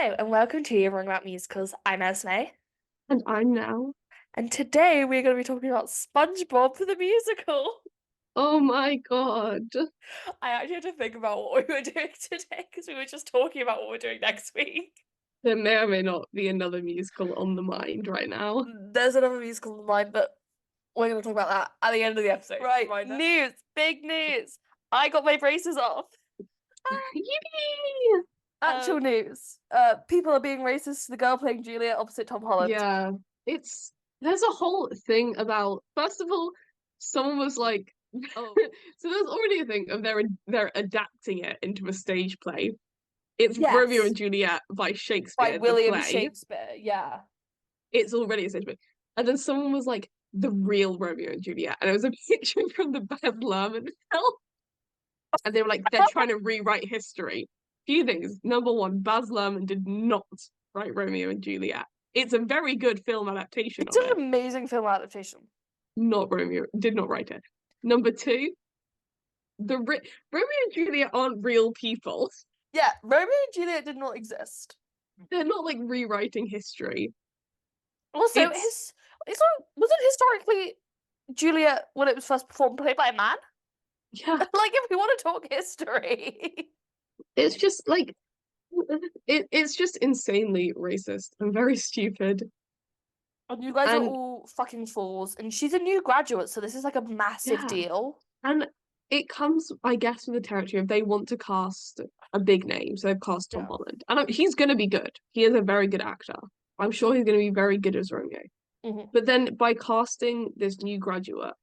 Hello and welcome to YourWrongAboutMusicals. I'm Esme, And I'm now. and today we're going to be talking about SpongeBob the Musical. Oh my God. I actually had to think about what we were doing today because we were just talking about what we're doing next week. There may or may not be another musical on the mind right now. There's another musical in mind, but we're going to talk about that at the end of the episode. Right, news, big news. I got my braces off. Yippee! Actual news. People are being racist to the girl playing Juliet opposite Tom Holland. Yeah, there's a whole thing about, first of all, someone was like, oh, so there's already a thing of they're adapting it into a stage play. It's Yes. Romeo and Juliet by Shakespeare, By William the play. Shakespeare, yeah. It's already a stage play. And then someone was like, the real Romeo and Juliet. And it was a picture from the Baz Luhrmann film. And they were like, they're trying to rewrite history. Few things. Number one, Baz Luhrmann did not write Romeo and Juliet. It's a very good film adaptation It's of an it. amazing film adaptation. Not Romeo, did not write it. Number two, Romeo and Juliet aren't real people. Yeah, Romeo and Juliet did not exist. They're not like rewriting history. Also, was it historically Juliet when it was first performed played by a man? Yeah. Like, if we want to talk history. It's just like it's just insanely racist and very stupid. And you guys are all fucking fools. And she's a new graduate, so this is like a massive deal. And it comes, I guess, with the territory of they want to cast a big name, so they've cast Tom Holland. And he's going to be good. He is a very good actor. I'm sure he's going to be very good as Romeo. But then by casting this new graduate,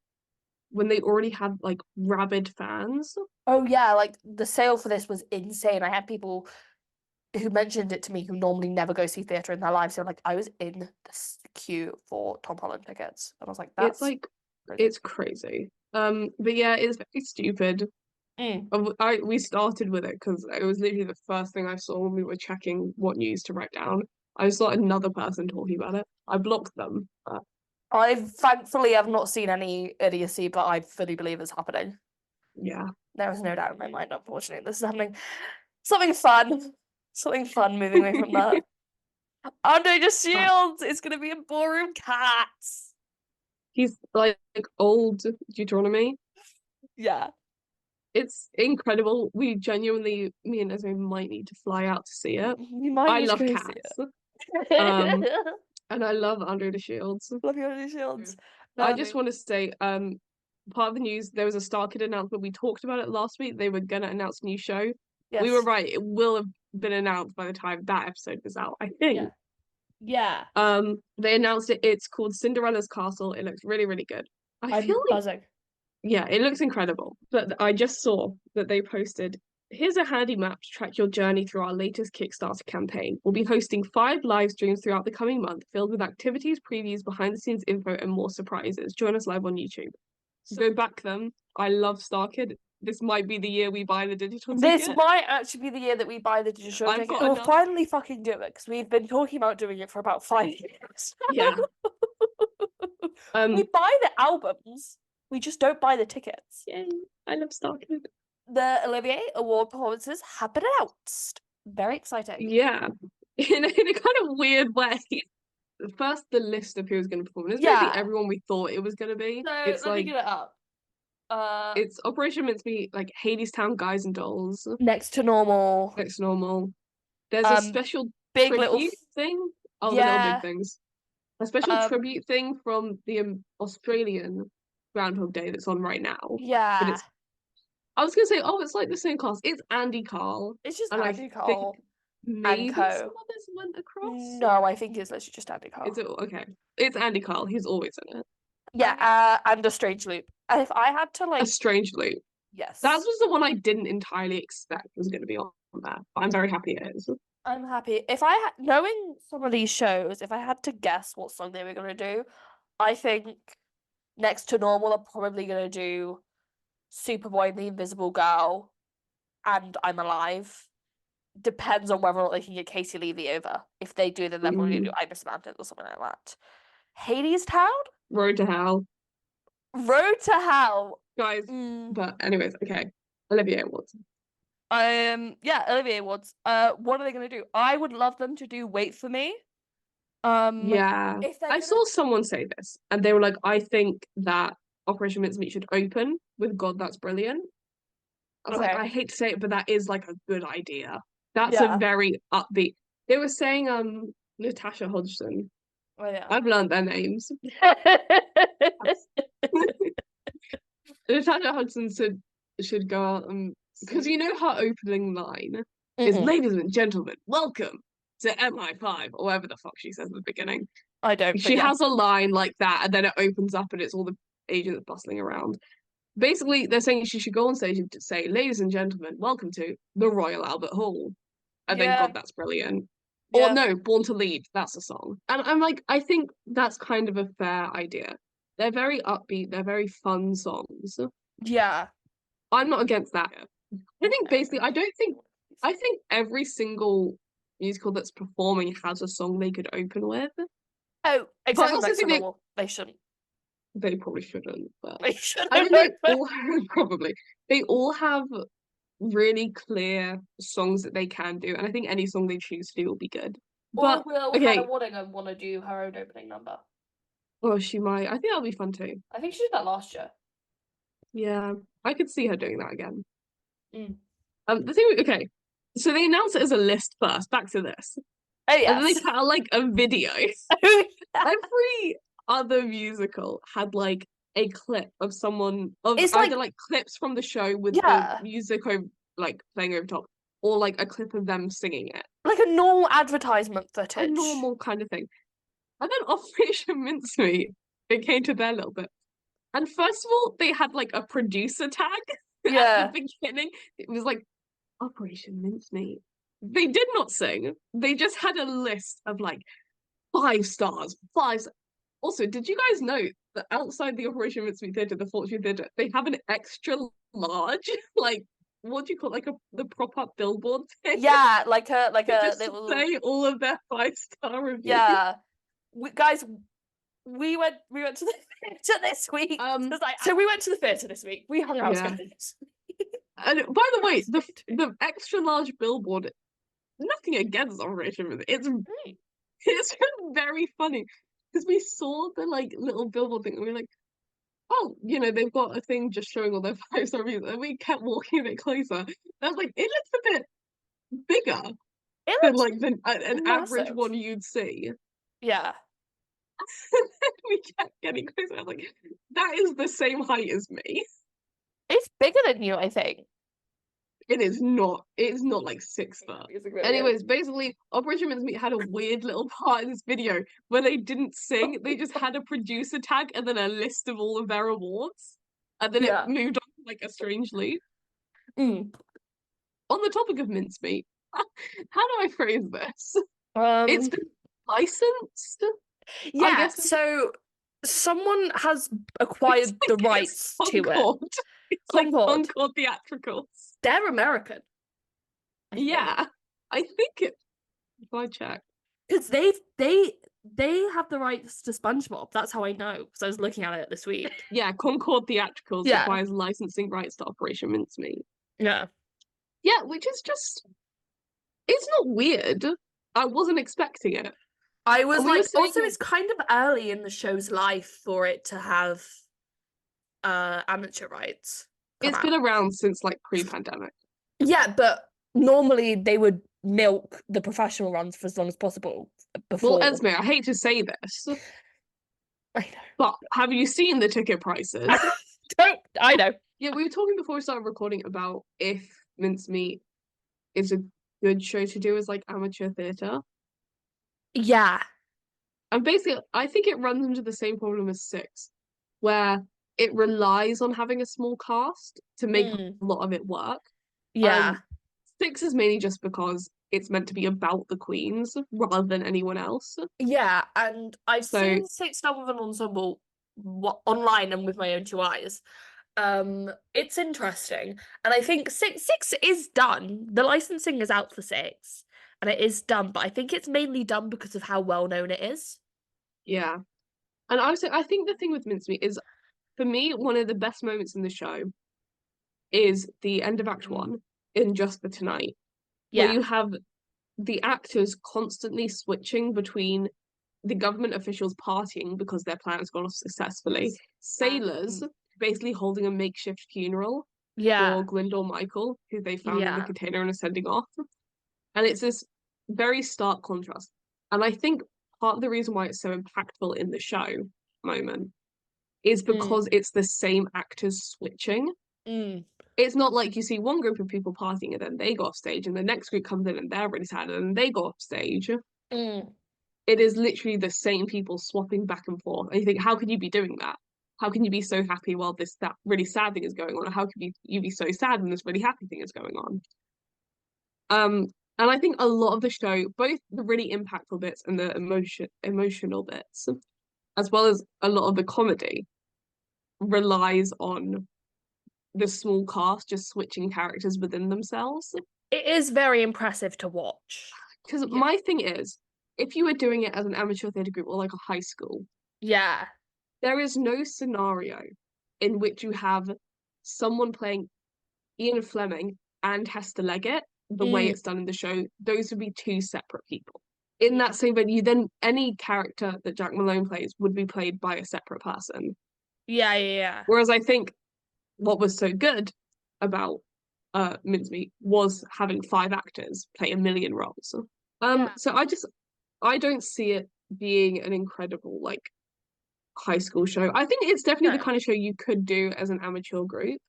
when they already had like rabid fans. Oh yeah, like the sale for this was insane. I had people who mentioned it to me who normally never go see theatre in their lives. So like, I was in the queue for Tom Holland tickets, and I was like, "That's it's crazy." But yeah, it's very stupid. We started with it because it was literally the first thing I saw when we were checking what news to write down. I saw another person talking about it. I blocked them. I thankfully have not seen any idiocy, but I fully believe it's happening. Yeah. There is no doubt in my mind, unfortunately. This is happening. Something fun. Something fun moving away from that. Under the Shields! It's gonna be a ballroom cats. He's like old Deuteronomy. Yeah. It's incredible. We genuinely, me and Esme might need to fly out to see it. I love cats. And I love Under the Shields. Love you, Under the Shields. I just want to say, part of the news, there was a Star Kid announcement. We talked about it last week. They were gonna announce a new show. Yes. We were right. It will have been announced by the time that episode was out, I think. Yeah. They announced it. It's called Cinderella's Castle. It looks really, really good. I feel like buzzing. Yeah, it looks incredible. But I just saw that they posted, here's a handy map to track your journey through our latest Kickstarter campaign. We'll be hosting 5 live streams throughout the coming month, filled with activities, previews, behind-the-scenes info, and more surprises. Join us live on YouTube. So go back them. I love Star Kid. This might be the year we buy the digital ticket. This might actually be the year that we buy the digital ticket. We'll finally fucking do it, because we've been talking about doing it for about 5 years. Yeah. We buy the albums. We just don't buy the tickets. Yay. I love Star Kid. The Olivier Award performances have been announced. Very exciting. Yeah. In a kind of weird way. First, the list of who's going to perform. It's basically everyone we thought it was going to be. So let me get it up. It's Operation Mincemeat, like Hadestown Guys and Dolls. Next to Normal. Next to Normal. There's a special big tribute little thing. Oh, the Little Big Things. A special tribute thing from the Australian Groundhog Day that's on right now. Yeah. But I was gonna say, it's like the same cast. It's Andy Carl. It's just Andy Carl. Maybe some others went across. No, I think it's literally just Andy Carl. Is it okay? It's Andy Carl. He's always in it. Yeah, and A Strange Loop. And if I had to A Strange Loop. Yes. That was the one I didn't entirely expect was going to be on that. But I'm very happy it is. I'm happy. If I knowing some of these shows, if I had to guess what song they were going to do, I think Next to Normal are probably going to do Superboy and the Invisible Girl and I'm Alive. Depends on whether or not they can get Casey Levy over. If they do, then they're probably going to do I Miss Mountains or something like that. Hadestown? Road to Hell. Road to Hell. Guys, but anyways, okay. Olivier Awards. Yeah, Olivier Awards. What are they gonna do? I would love them to do Wait for Me. Yeah. If they're I gonna saw someone say this, and they were like, I think that Operation Mincemeat should open with God, That's Brilliant. I was like, Okay. I hate to say it, but that is like a good idea. That's a Yeah. very upbeat. They were saying Natasha Hodgson. Oh yeah. I've learned their names. Natasha Hodgson should go out and because you know her opening line is Mm-mm. ladies and gentlemen, welcome to MI5 or whatever the fuck she says at the beginning. I don't, but She yeah. has a line like that and then it opens up and it's all the agents bustling around. Basically, they're saying she should go on stage and say, ladies and gentlemen, welcome to the Royal Albert Hall. And then, Yeah. God, that's brilliant. Or Yeah. no, Born to Lead, that's a song. And I'm like, I think that's kind of a fair idea. They're very upbeat, they're very fun songs. Yeah. I'm not against that. I think basically, Okay. I think every single musical that's performing has a song they could open with. Oh, But except I for also Next to think Normal. They shouldn't. they probably shouldn't, but They shouldn't I mean, they open. all probably they all have really clear songs that they can do, and I think any song they choose to do will be good. Or But will Hannah okay, Waddingham want to do her own opening number? well, she might. I think that'll be fun too. I think she did that last year. Yeah, I could see her doing that again. Mm. The thing, okay, so they announced it as a list first. Back to this, Oh and then they yes. put out like a video. Oh yeah. Every other musical had like a clip of someone of It's either like like clips from the show with the yeah, music over like playing over top, or like a clip of them singing it. like a normal advertisement A footage. normal kind of thing. And then Operation Mincemeat, it came to their little bit. And first of all, they had like a producer tag at the Yeah. beginning. It was like Operation Mincemeat. They did not sing. They just had a list of like 5 stars, 5. Also, did you guys know that outside the Operation Mincemeat Theatre, the Fortune Theatre, they have an extra large, like what do you call it? Like the prop up billboard thing Yeah, like to a just little say all of their 5-star reviews. yeah. Guys, we went to the theatre this week. Um, So we went to the theatre this week. We hung out yeah. together. And by the way, the extra large billboard, nothing against Operation Mincemeat. It's very funny because we saw the like little billboard thing and we were like, oh, they've got a thing just showing all their 5-star reviews, and we kept walking a bit closer. And I was like, it looks a bit bigger It than looks like an average massive. one you'd see. Yeah. And then we kept getting closer. I was like, that is the same height as me. It's bigger than you, I think. It is not. It's not like 6 foot. It's really Anyways, basically, Operation Mincemeat had a weird little part in this video where they didn't sing. They just had a producer tag and then a list of all of their awards, and then it Yeah. moved on like a strange loop. Mm. On the topic of mincemeat, how do I phrase this? It's Um, been licensed, I yeah, guess. so someone has It's acquired the like it's rights to it. Concord. It's like Concord. Concord Theatricals. They're American, I think. Yeah, I think it. If I check. Because they have the rights to SpongeBob. That's how I know, because I was looking at it this week. Yeah, Concord Theatricals Yeah. acquires licensing rights to Operation Mincemeat. Yeah. Yeah, which is just, it's not weird. I wasn't expecting it. I was And we were like, saying also it's kind of early in the show's life for it to have amateur rights come it's out. been around since like pre-pandemic. Yeah, but normally they would milk the professional runs for as long as possible before. Well, Esme, I hate to say this, I know. but have you seen the ticket prices? I know. Yeah, we were talking before we started recording about if Mincemeat is a good show to do as like amateur theatre. Yeah. And basically, I think it runs into the same problem as Six, where it relies on having a small cast to make a lot of it work. Yeah. 6 is mainly just because it's meant to be about the queens rather than anyone else. Yeah, and I've So seen Six Done with an Ensemble online and with my own 2 eyes. It's interesting, and I think six is done. The licensing is out for 6, and it is done, but I think it's mainly done because of how well known it is. yeah. And honestly, I think the thing with Mincemeat is, for me, one of the best moments in the show is the end of Act 1, in Just for Tonight, where you have the actors constantly switching between the government officials partying because their plan has gone off successfully, sailors basically holding a makeshift funeral for Glyndor Michael, who they found in the container and are sending off. And it's this very stark contrast. And I think part of the reason why it's so impactful in the show moment is because it's the same actors switching. It's not like you see one group of people partying and then they go off stage, and the next group comes in and they're really sad and then they go off stage. It is literally the same people swapping back and forth. And you think, how can you be doing that? How can you be so happy while that really sad thing is going on? Or how can you be so sad when this really happy thing is going on? And I think a lot of the show, both the really impactful bits and the emotional bits, as well as a lot of the comedy, relies on the small cast just switching characters within themselves. It is very impressive to watch. Because my thing is, if you were doing it as an amateur theatre group or like a high school, there is no scenario in which you have someone playing Ian Fleming and Hester Leggett the way it's done in the show. Those would be two separate people. In that same venue, then any character that Jack Malone plays would be played by a separate person. Whereas I think what was so good about Mincemeat was having 5 actors play a million roles. So I don't see it being an incredible like high school show. I think it's definitely the kind of show you could do as an amateur group.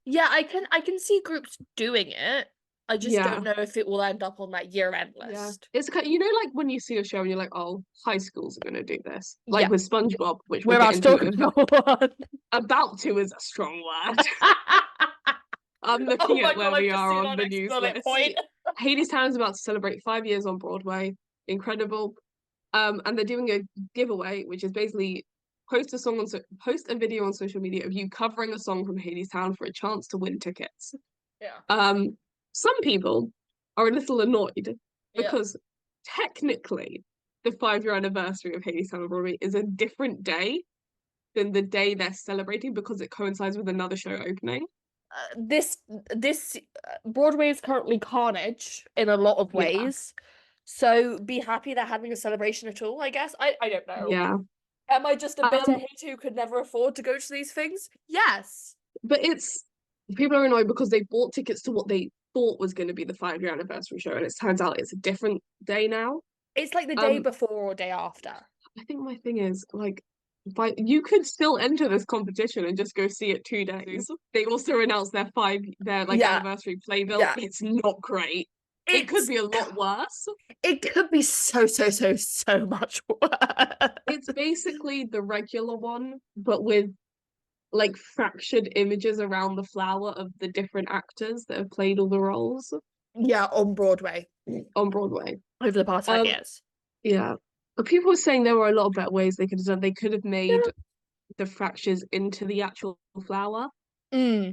I can see groups doing it. I just don't know if it will end up on that year-end list. It's kind of, like when you see a show and you're like, oh, high schools are going to do this. Like with Spongebob, which we're about to talk about. About to is a strong word. I'm looking at where we are on the news list. Hadestown is about to celebrate 5 years on Broadway. Incredible. And they're doing a giveaway, which is basically post a video on social media of you covering a song from Hadestown for a chance to win tickets. Some people are a little annoyed because technically the 5-year anniversary of Hadestown on Broadway is a different day than the day they're celebrating because it coincides with another show opening. This Broadway is currently carnage in a lot of ways. So be happy they're having a celebration at all, I guess. I don't know. Am I just a bitter hate who could never afford to go to these things? Yes. But people are annoyed because they bought tickets to what they thought was going to be the 5-year anniversary show, and it turns out it's a different day now. It's like the day before or day after. I think my thing is, like, you could still enter this competition and just go see it 2 days. They also announced their anniversary playbill. It's not great. It could be a lot worse. It could be so much worse. It's basically the regular one, but with like fractured images around the flower of the different actors that have played all the roles. On Broadway. Over the past 5 years. But people were saying there were a lot of better ways they could have done. They could have made the fractures into the actual flower. I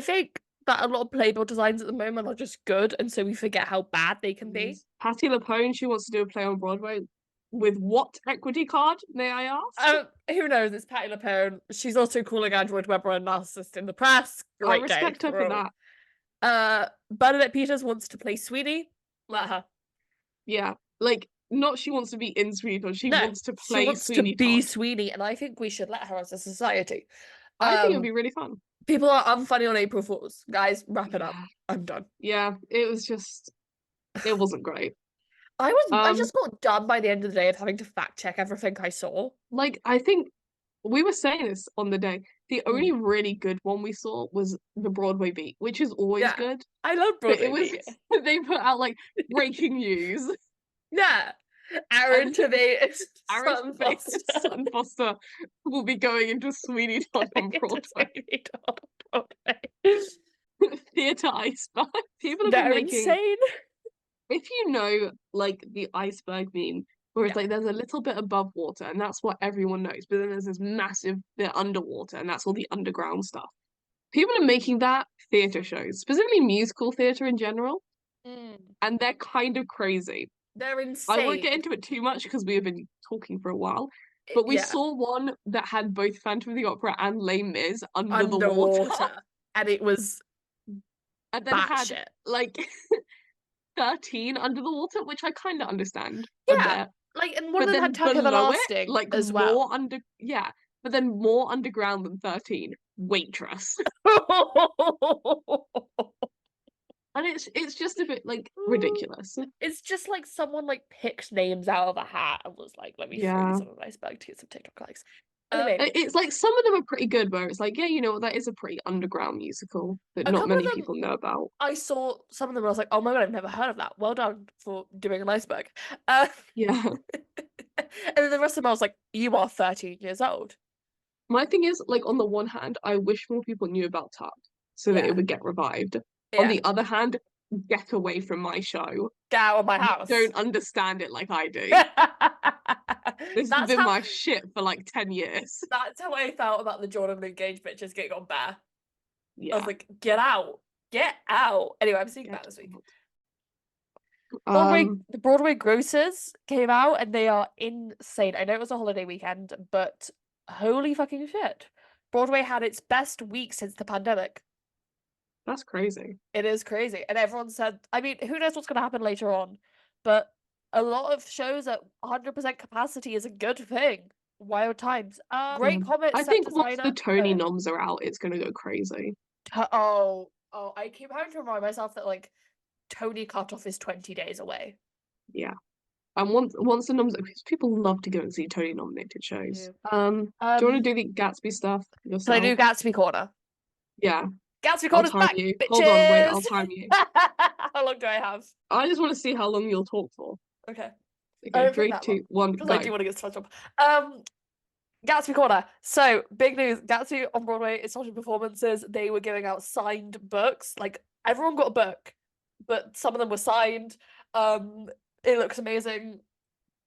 think that a lot of playbill designs at the moment are just good, and so we forget how bad they can be. Patti LuPone, she wants to do a play on Broadway. With what equity card, may I ask? Who knows? It's Patti LuPone. She's also calling Andrew Webber a narcissist in the press. I respect her for that. Bernadette Peters wants to play Sweeney. Let her. Yeah, like not she wants to be in Sweeney Todd. She wants to play she wants Sweeney to be Todd. Sweeney, and I think we should let her as a society. I think it would be really fun. People are unfunny on April Fools. Guys, wrap it up. I'm done. Yeah, it wasn't great. I just got done by the end of the day of having to fact check everything I saw. Like, I think we were saying this on the day. The only really good one we saw was the Broadway Beat, which is always good. I love Broadway Beat. They put out like breaking news. Aaron Tveit, Sutton Foster will be going into Sweeney Todd on Broadway. Theatre Iceberg. People have been making insane. If you know, like, the iceberg meme, where it's like there's a little bit above water, and that's what everyone knows, but then there's this massive bit underwater, and that's all the underground stuff. People are making that theatre shows, specifically musical theatre in general, and they're kind of crazy. They're insane. I won't get into it too much because we have been talking for a while, but we saw one that had both Phantom of the Opera and Les Mis under the water. And it was and then had batshit. like 13 under the water, which I kind of understand a Yeah, bit. like, and one But of them had then Tuck below it, Everlasting like as well. but then more underground than 13, Waitress. And it's just a bit like ridiculous. It's just like someone like picked names out of a hat and was like, let me throw Yeah. these on an iceberg to get some TikTok likes. Anyway, It's like some of them are pretty good, where it's like, yeah, you know what, that is a pretty underground musical that a not couple of many them, people know about. I saw some of them and I was like, oh my god, I've never heard of that. Well done for doing an iceberg. Uh, Yeah. and then the rest of them I was like, you are 13 years old. My thing is, like, on the one hand, I wish more people knew about Tuck so that Yeah, it would get revived. On yeah. the other hand, get away from my show. Get out of my You house. don't understand it like I do. This has That's been how my shit for like 10 years. that's how I felt about the Jordan and Gage pictures getting on Bear. I was Yeah. like, get out. Get out. Anyway, I'm seeing Get that this week. out. The Broadway grosses came out and they are insane. I know it was a holiday weekend, but holy fucking shit. Broadway had its best week since the pandemic. That's crazy. It is crazy. And everyone said, I mean, who knows what's going to happen later on, but a lot of shows at 100% capacity is a good thing. Wild times. Great comment, I set think once the designer. Tony noms are out, it's gonna go crazy. Oh, I keep having to remind myself that like Tony cutoff is 20 days away. Yeah. And once the noms, because people love to go and see Tony nominated shows. Do you want to do the Gatsby stuff Can I yourself? do Gatsby Corner? Yeah. Gatsby I'll Corner's time back, you. Hold on, wait, I'll bitches! time you. How long do I have? I just want to see how long you'll talk for. Okay. I Okay, don't think three, that long. two, one, Because go. I do want to get started up. Gatsby Corner. So, big news. Gatsby on Broadway is starting performances. They were giving out signed books. Like, everyone got a book, but some of them were signed. It looks amazing.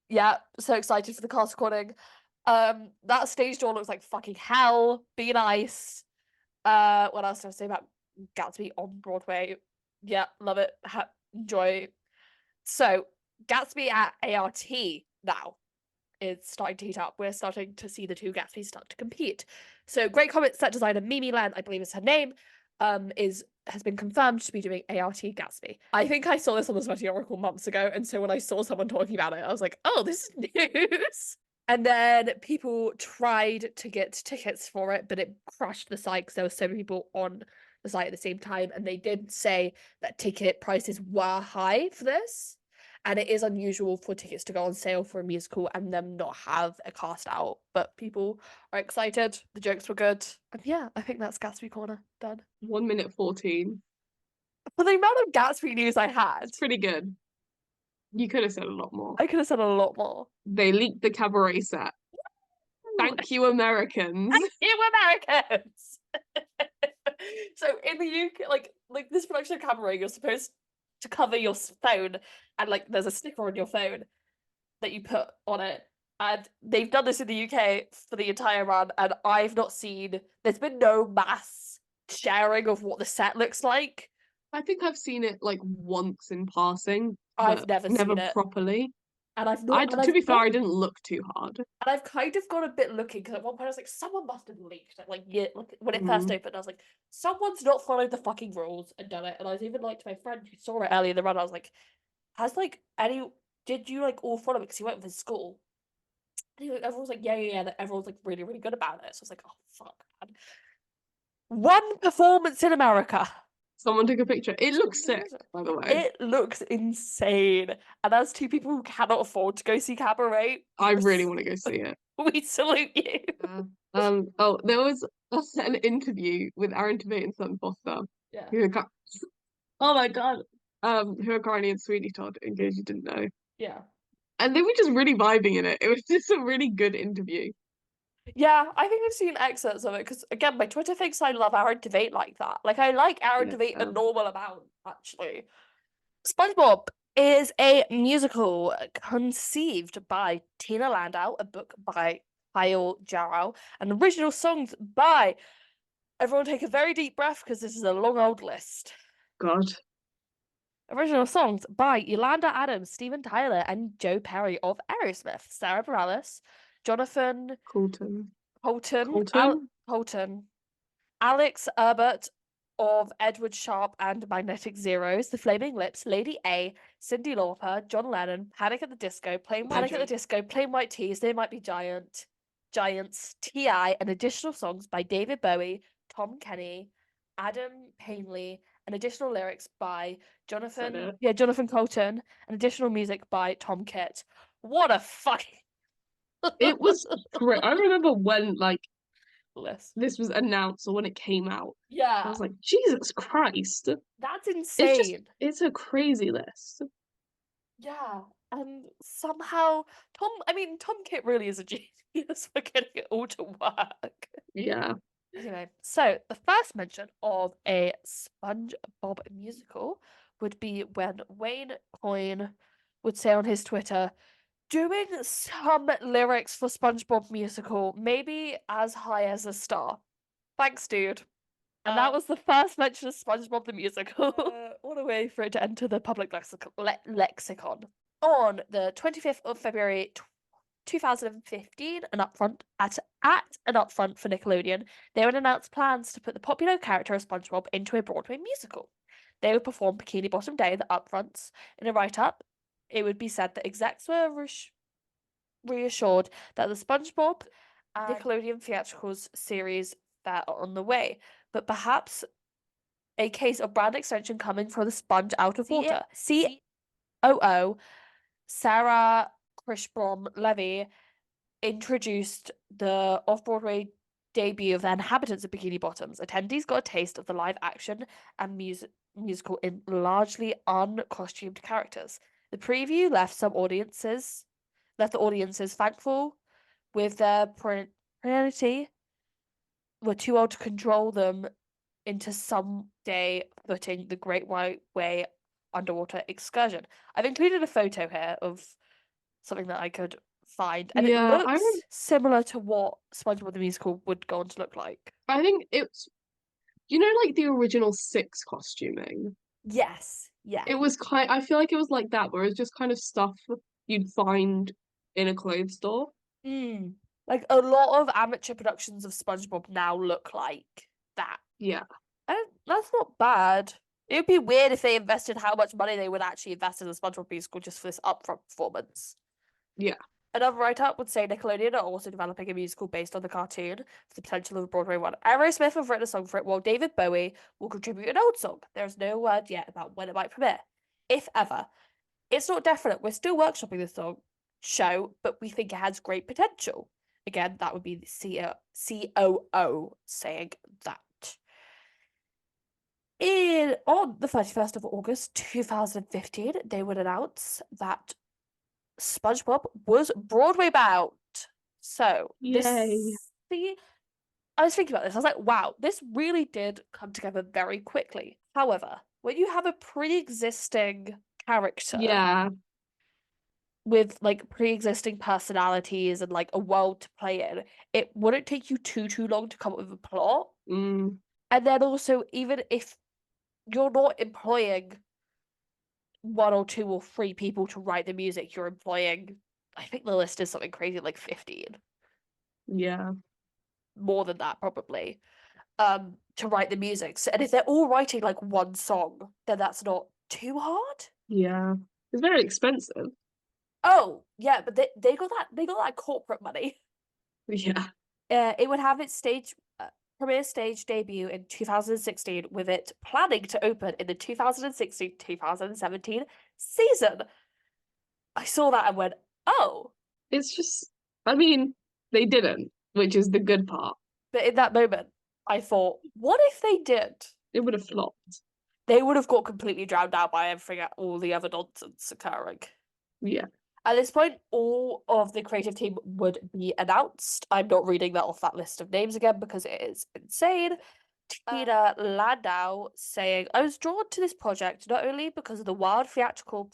Yeah, so excited for the cast recording. That stage door looks like fucking hell. Be nice. What else do I say about Gatsby on Broadway? Yeah, love it. Enjoy. So, Gatsby at ART now is starting to heat up. We're starting to see the two Gatsbys start to compete. So, great comment set designer Mimi Len, I believe is her name, has been confirmed to be doing ART Gatsby. I think I saw this on the Sweaty Oracle months ago, and so when I saw someone talking about it, I was like, oh, this is news. And then people tried to get tickets for it, but it crashed the site because there were so many people on the site at the same time. And they did say that ticket prices were high for this. And it is unusual for tickets to go on sale for a musical and them not have a cast out. But people are excited. The jokes were good. And yeah, I think that's Gatsby Corner done. 1 minute 14. For the amount of Gatsby news I had, It's pretty good. You could have said a lot more. I could have said a lot more. They leaked the cabaret set. Thank you, Americans. Thank you, Americans. So in the UK, like this production of Cabaret, you're supposed to cover your phone, and like there's a sticker on your phone that you put on it. And they've done this in the UK for the entire run, and I've not seen. There's been no mass sharing of what the set looks like. I think I've seen it like once in passing, I've but never never seen it, properly. and I've not. And To I've be fair, not, I didn't look too hard. and I've kind of got a bit looking because at one point I was like, someone must have leaked it. Like, yeah, like when it first opened, I was like, someone's not followed the fucking rules and done it. And I was even like to my friend who saw it early in the run, I was like, has like any did you like all follow it because he went with his school? And everyone was like, yeah. And everyone's like really, really good about it. So I was like, oh fuck, man. One performance in America. Someone took a picture. It looks sick, by the way. It looks insane. And as two people who cannot afford to go see Cabaret, I really want to go see it. we salute you. There was an interview with Aaron Tveit and Sutton Foster. Yeah. Oh my god. Who are currently in Sweeney Todd, in case you didn't know. Yeah. And they were just really vibing in it. It was just a really good interview. Yeah, I think I've seen excerpts of it because again, my Twitter thinks I love Aaron Tveit like that. Like I like Aaron Tveit a normal amount, actually. SpongeBob is a musical conceived by Tina Landau, a book by Kyle Jarrow, and original songs by. Everyone take a very deep breath because this is a long old list. God. Original songs by Yolanda Adams, Steven Tyler, and Joe Perry of Aerosmith, Sarah Bareilles, Jonathan Colton. Alex Herbert, of Edward Sharpe and Magnetic Zeros, The Flaming Lips, Lady A, Cyndi Lauper, John Lennon, Panic at the Disco, Plain White Tees, They Might Be Giants, T.I., and additional songs by David Bowie, Tom Kenny, Adam Painley, and additional lyrics by Jonathan Colton, and additional music by Tom Kitt. What a fucking It was great. I remember when list. this was announced or when it came out. I Yeah, was like, Jesus Christ. that's It's insane. it's a crazy list. Yeah, and somehow Tom Kitt really is a genius for getting it all to work. Yeah. Anyway, so the first mention of a SpongeBob musical would be when Wayne Coyne would say on his Twitter, doing some lyrics for SpongeBob musical, maybe as high as a star. Thanks, dude. And that was the first mention of SpongeBob the Musical. What a way for it to enter the public lexicon. On the 25th of February 2015, an upfront at an upfront for Nickelodeon, they would announce plans to put the popular character of SpongeBob into a Broadway musical. They would perform Bikini Bottom Day at the upfronts. In a write-up, it would be said that execs were reassured that the SpongeBob and Nickelodeon theatricals series that are on the way, but perhaps a case of brand extension coming from the sponge out of water. COO Sarah Krishblom Levy introduced the off-Broadway debut of the inhabitants of Bikini Bottoms. Attendees got a taste of the live action and musical in largely uncostumed characters. The preview left the audiences thankful with their parentality were too old to control them into someday footing the Great White Way underwater excursion. I've included a photo here of something that I could find, and it looks similar to what SpongeBob the Musical would go on to look like. I think it's, like the original Six costuming. Yes, yeah. It was I feel like it was like that, where it's just kind of stuff you'd find in a clothes store. Like a lot of amateur productions of SpongeBob now look like that. Yeah. That's not bad. It would be weird if they invested how much money they would actually invest in the SpongeBob musical just for this upfront performance. Yeah. Another write-up would say Nickelodeon are also developing a musical based on the cartoon for the potential of a Broadway one. Aerosmith have written a song for it, while David Bowie will contribute an old song. There is no word yet about when it might premiere, if ever. It's not definite. We're still workshopping this show, but we think it has great potential. Again, that would be the COO saying that. On the 31st of August 2015, they would announce that SpongeBob was Broadway bound. So, I was thinking about this. I was like, wow, this really did come together very quickly. However, when you have a pre-existing character with pre-existing personalities and a world to play in, it wouldn't take you too long to come up with a plot. And then also, even if you're not employing 1 or 2 or 3 people to write the music, you're employing, I think the list is something crazy like 15. Yeah. More than that, probably. To write the music. So, and if they're all writing one song, then that's not too hard. Yeah. It's very expensive. Oh, yeah, but they got that corporate money. Yeah. It would have its premiere stage debut in 2016, with it planning to open in the 2016-2017 season. I saw that and went, oh. It's just, they didn't, which is the good part. But in that moment, I thought, what if they did? It would have flopped. They would have got completely drowned out by everything, all the other nonsense occurring. Yeah. At this point, all of the creative team would be announced. I'm not reading that off that list of names again because it is insane. Tina Landau saying, I was drawn to this project not only because of the wild theatrical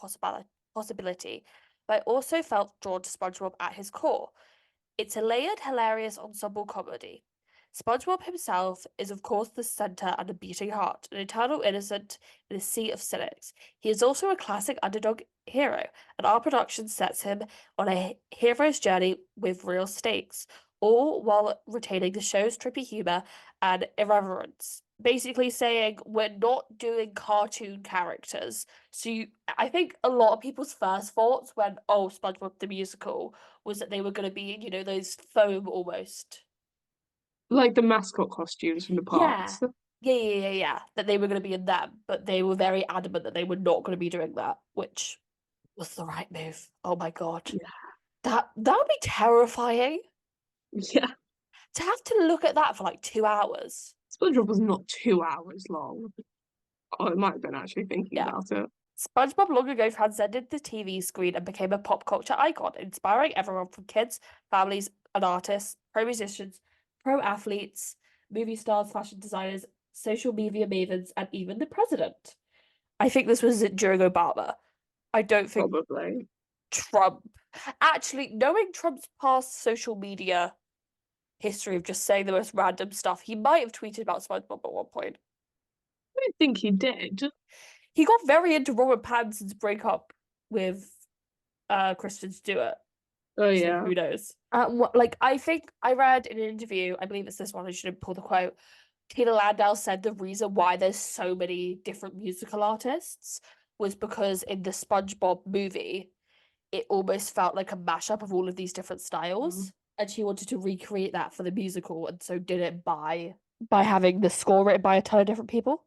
possibility, but I also felt drawn to SpongeBob at his core. It's a layered, hilarious ensemble comedy. SpongeBob himself is, of course, the center and a beating heart, an eternal innocent in a sea of cynics. He is also a classic underdog hero, and our production sets him on a hero's journey with real stakes, all while retaining the show's trippy humor and irreverence. basically saying we're not doing cartoon characters. So I think a lot of people's first thoughts when, oh, SpongeBob the Musical was that they were going to be, those foam almost. Like the mascot costumes from the Yeah. parks. Yeah. That they were going to be in them, but they were very adamant that they were not going to be doing that, which was the right move. Oh my God. Yeah. That would be terrifying Yeah. to have to look at that for like 2 hours. SpongeBob was not 2 hours long. Oh, it might have been actually thinking Yeah. about it. SpongeBob long ago transcended the TV screen and became a pop culture icon, inspiring everyone from kids, families, and artists, pro musicians, pro athletes, movie stars, fashion designers, social media mavens, and even the president. I think this was during Obama. I don't think Probably. Trump. Actually, knowing Trump's past social media history of just saying the most random stuff, he might have tweeted about SpongeBob at one point. I don't think he did. He got very into Robert Pattinson's breakup with Kristen Stewart. Oh So yeah. who knows? Like I think I read in an interview, I believe it's this one, I shouldn't pull the quote. Tina Landau said the reason why there's so many different musical artists was because in the SpongeBob movie, it almost felt like a mashup of all of these different Mm. styles. And she wanted to recreate that for the musical, and so did it by having the score written by a ton of different people,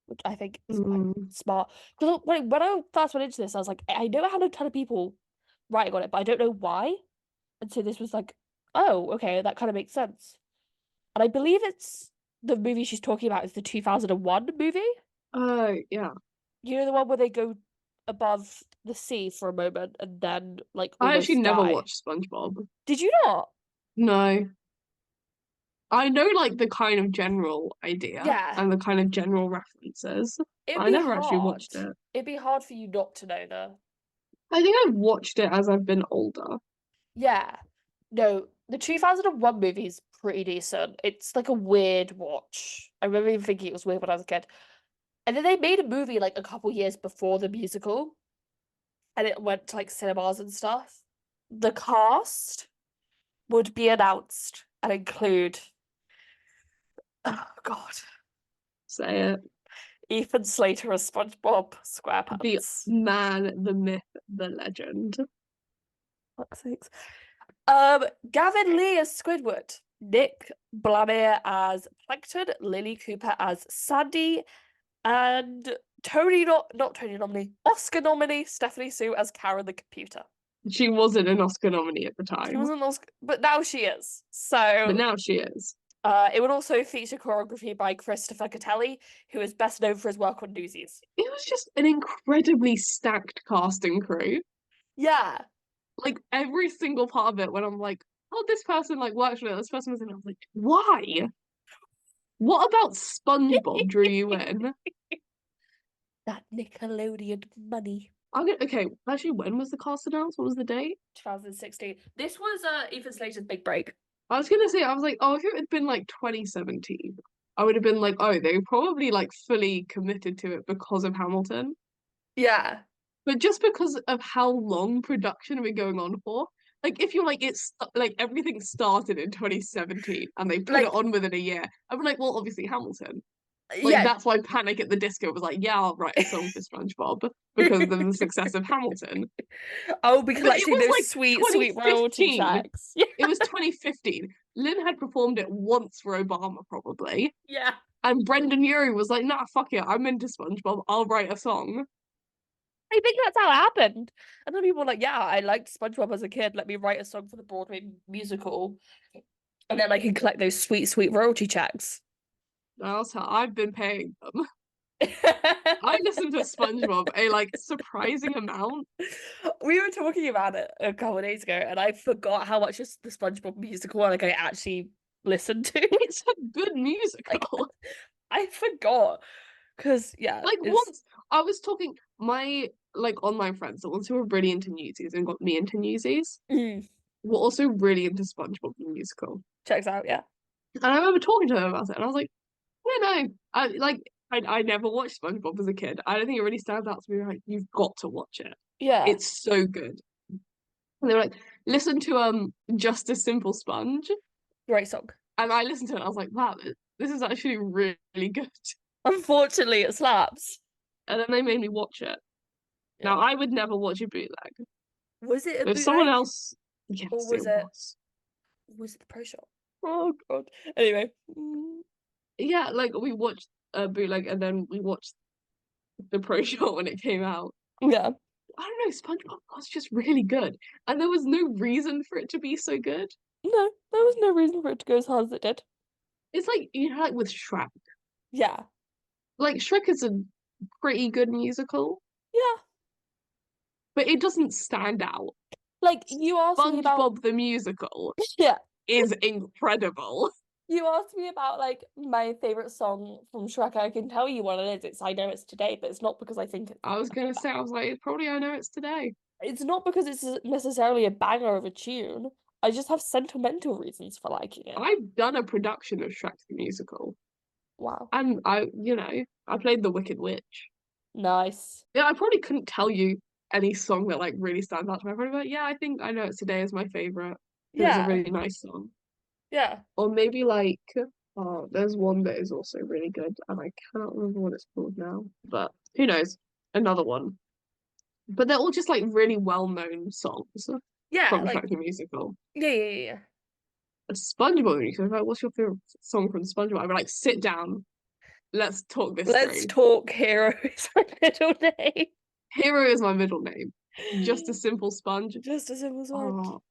which I think is quite Mm. smart. Because when I first went into this, I was like, I know I had a ton of people writing on it, but I don't know why. And so this was like, oh, okay, that kind of makes sense. And I believe it's the movie she's talking about is the 2001 movie. Oh yeah. You know, the one where they go above the sea for a moment and then like I actually almost never die. watched SpongeBob. Did you not? No. I know like the kind of general idea Yeah. and the kind of general references. It'd I be never actually hard. watched it. It'd be hard for you not to know though. I think I've watched it as I've been older. Yeah. No, the 2001 movie is pretty decent. It's like a weird watch. I remember even thinking it was weird when I was a kid. And then they made a movie like a couple years before the musical, and it went to like cinemas and stuff. The cast would be announced and include, oh God, Say it. Ethan Slater as SpongeBob The SquarePants. man, the myth, the legend. Fuck's sakes. Gavin Lee as Squidward, Nick Blamire as Plankton, Lily Cooper as Sandy, and not Tony nominee, Oscar nominee Stephanie Sue as Karen the computer. She wasn't an Oscar nominee at the She time, wasn't Oscar, but now she is. but So, now she is. it would also feature choreography by Christopher Catelli, who is best known for his work on Newsies. It was just an incredibly stacked cast and crew. Yeah. Like every single part of it, when I'm like, oh, this person like works with it, this person was in it, I was like, why? What about SpongeBob drew you in? That Nickelodeon money. Okay, actually, when was the cast announced? What was the date? 2016. This was Ethan Slater's big break. I was gonna say, I was like, oh, if it had been like 2017, I would have been like, oh, they probably like fully committed to it because of Hamilton. Yeah. But just because of how long production had been going on for, like if you're like it's like everything started in 2017 and they put it Like, on within a year, I'd be like, well, obviously Hamilton. Like yeah. that's why Panic at the Disco was like, yeah, I'll write a song for SpongeBob because of the success of Hamilton. I'll be But it collecting was those like sweet, sweet royalty 2015. checks. Yeah. It was 2015. Lynn had performed it once for Obama, probably. Yeah. And Brendan Urie was like, nah, fuck it. I'm into SpongeBob. I'll write a song. I think that's how it happened. And then people were like, yeah, I liked SpongeBob as a kid. Let me write a song for the Broadway musical. And then I can collect those sweet, sweet royalty checks. That's how I've been paying them. I listened to SpongeBob a like surprising amount. We were talking about it a couple of days ago, and I forgot how much is the SpongeBob musical like I actually listened to. It's a good Like musical. I forgot. Because yeah, Like it's once I was talking my like online friends, the ones who were really into Newsies and got me into Newsies, mm, were also really into SpongeBob the Musical. checks out, yeah. And I remember talking to them about it, and I was like, I don't know. I never watched SpongeBob as a kid. I don't think it really stands out to me. Like, you've got to watch it. Yeah. It's so good. And they were like, listen to Just a Simple Sponge. Great song. And I listened to it and I was like, wow, this is actually really good. Unfortunately, it slaps. And then they made me watch it. Now, Yeah. I would never watch a bootleg. Was it a If someone bootleg else, or yes, was it it was. was it the pro shop? Oh God. Anyway. Yeah, like we watched a bootleg and then we watched the pro show when it came out. Yeah. I don't know, SpongeBob was just really good. And there was no reason for it to be so good. No, there was no reason for it to go as hard as it did. It's like, you know, like with Shrek. Yeah. Like Shrek is a pretty good musical, Yeah. but it doesn't stand out. Like you asked me about SpongeBob the Musical yeah. is incredible. You asked me about like my favorite song from Shrek. I can tell you what it is. It's I Know It's Today, but it's not because I think I was gonna say, I was like, it's probably I Know It's Today. it's not because it's necessarily a banger of a tune. I just have sentimental reasons for liking it. I've done a production of Shrek the Musical, Wow. and I played the Wicked Witch. Nice. Yeah, I probably couldn't tell you any song that like really stands out to me. But yeah, I think I Know It's Today is my favorite because it's a Yeah. really nice song. Yeah. Or maybe like, oh, there's one that is also really good, and I cannot remember what it's called now. But who knows? Another one. But they're all just like really well-known songs Yeah, from like Shrek the Musical. yeah. A SpongeBob musical. Like, what's your favorite song from SpongeBob? I'd be like, sit down, let's talk this Let's through. talk Hero is my middle name. Hero is my middle name. Just a simple sponge. Just a simple sponge. Oh,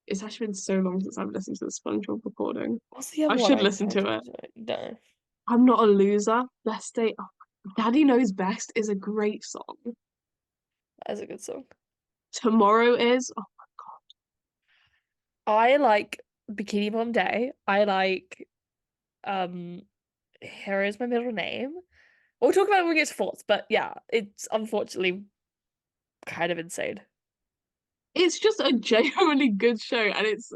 it's actually been so long since I've listened to the SpongeBob recording. What's the I other one should I listen tried to to it. enjoy? No. I'm not a loser. Best day. Oh, Daddy Knows Best is a great song. That is a good song. Tomorrow is. Oh, I like Bikini Bottom Day. I like um Hero is my middle name. We'll talk about it when we get to thoughts, but yeah, it's unfortunately kind of insane. it's just a genuinely good show, and it's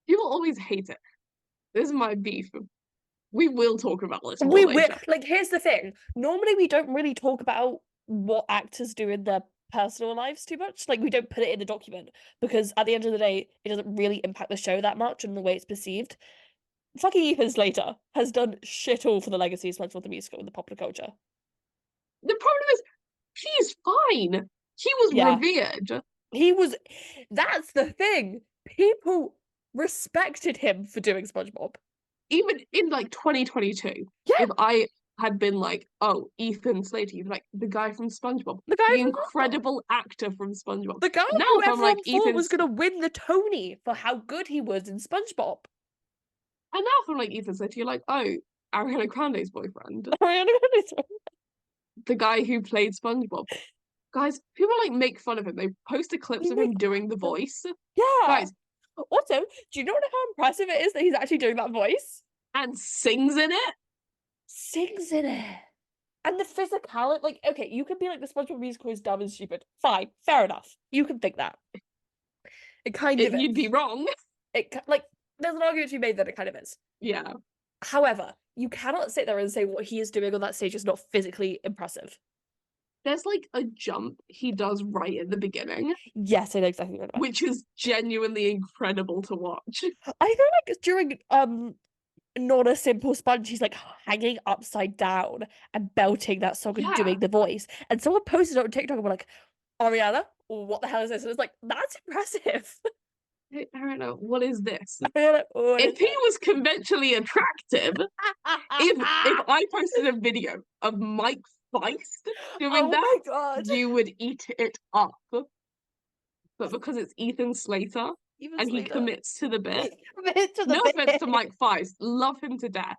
people always hate it. This is my beef. We will talk about this more We will later. like here's the thing. Normally we don't really talk about what actors do in their personal lives too much. Like we don't put it in the document because at the end of the day, it doesn't really impact the show that much and the way it's perceived. Fucking Ethan Slater has done shit all for the legacy of SpongeBob the Musical in the popular culture. The problem is he's fine. He was Yeah, revered. he was. That's the thing. People respected him for doing SpongeBob. Even in like 2022, Yeah, if I had been like, oh, Ethan Slater, you'd be like the guy from SpongeBob, the guy the from SpongeBob. incredible actor from SpongeBob. The guy Now, who if I'm like everyone thought Ethan, was gonna win the Tony for how good he was in SpongeBob. and now if I'm like Ethan Slater, you're like, oh, Ariana Grande's boyfriend, Ariana Grande's the guy who played SpongeBob. Guys, people like make fun of him. They posted clips we of make him doing the fun of him. voice. Yeah. Guys, Also, do you know how impressive it is that he's actually doing that voice? and sings in it. Sings in it. And the physicality, like, okay, you can be like the SpongeBob musical is dumb and stupid. Fine, fair enough. You can think that. It kind of You'd be is. wrong. Like, there's an argument to be made that it kind of is. Yeah. However, you cannot sit there and say what he is doing on that stage is not physically impressive. There's like a jump he does right at the beginning, Yes, I know exactly what. which is genuinely incredible to watch. I feel like during not a simple sponge, he's like hanging upside down and belting that song and Yeah. doing the voice. And someone posted it on TikTok and were like, Ariana, what the hell is this? And it's like, that's impressive. I don't know. What is this? Ariana, what is If he was conventionally attractive, if I posted a video of Mike Feist doing Oh that, my God. you would eat it up. But because it's Ethan Slater Even and he Slater. commits to the bit. Commit to the No bit. offense to Mike Feist, love him to death.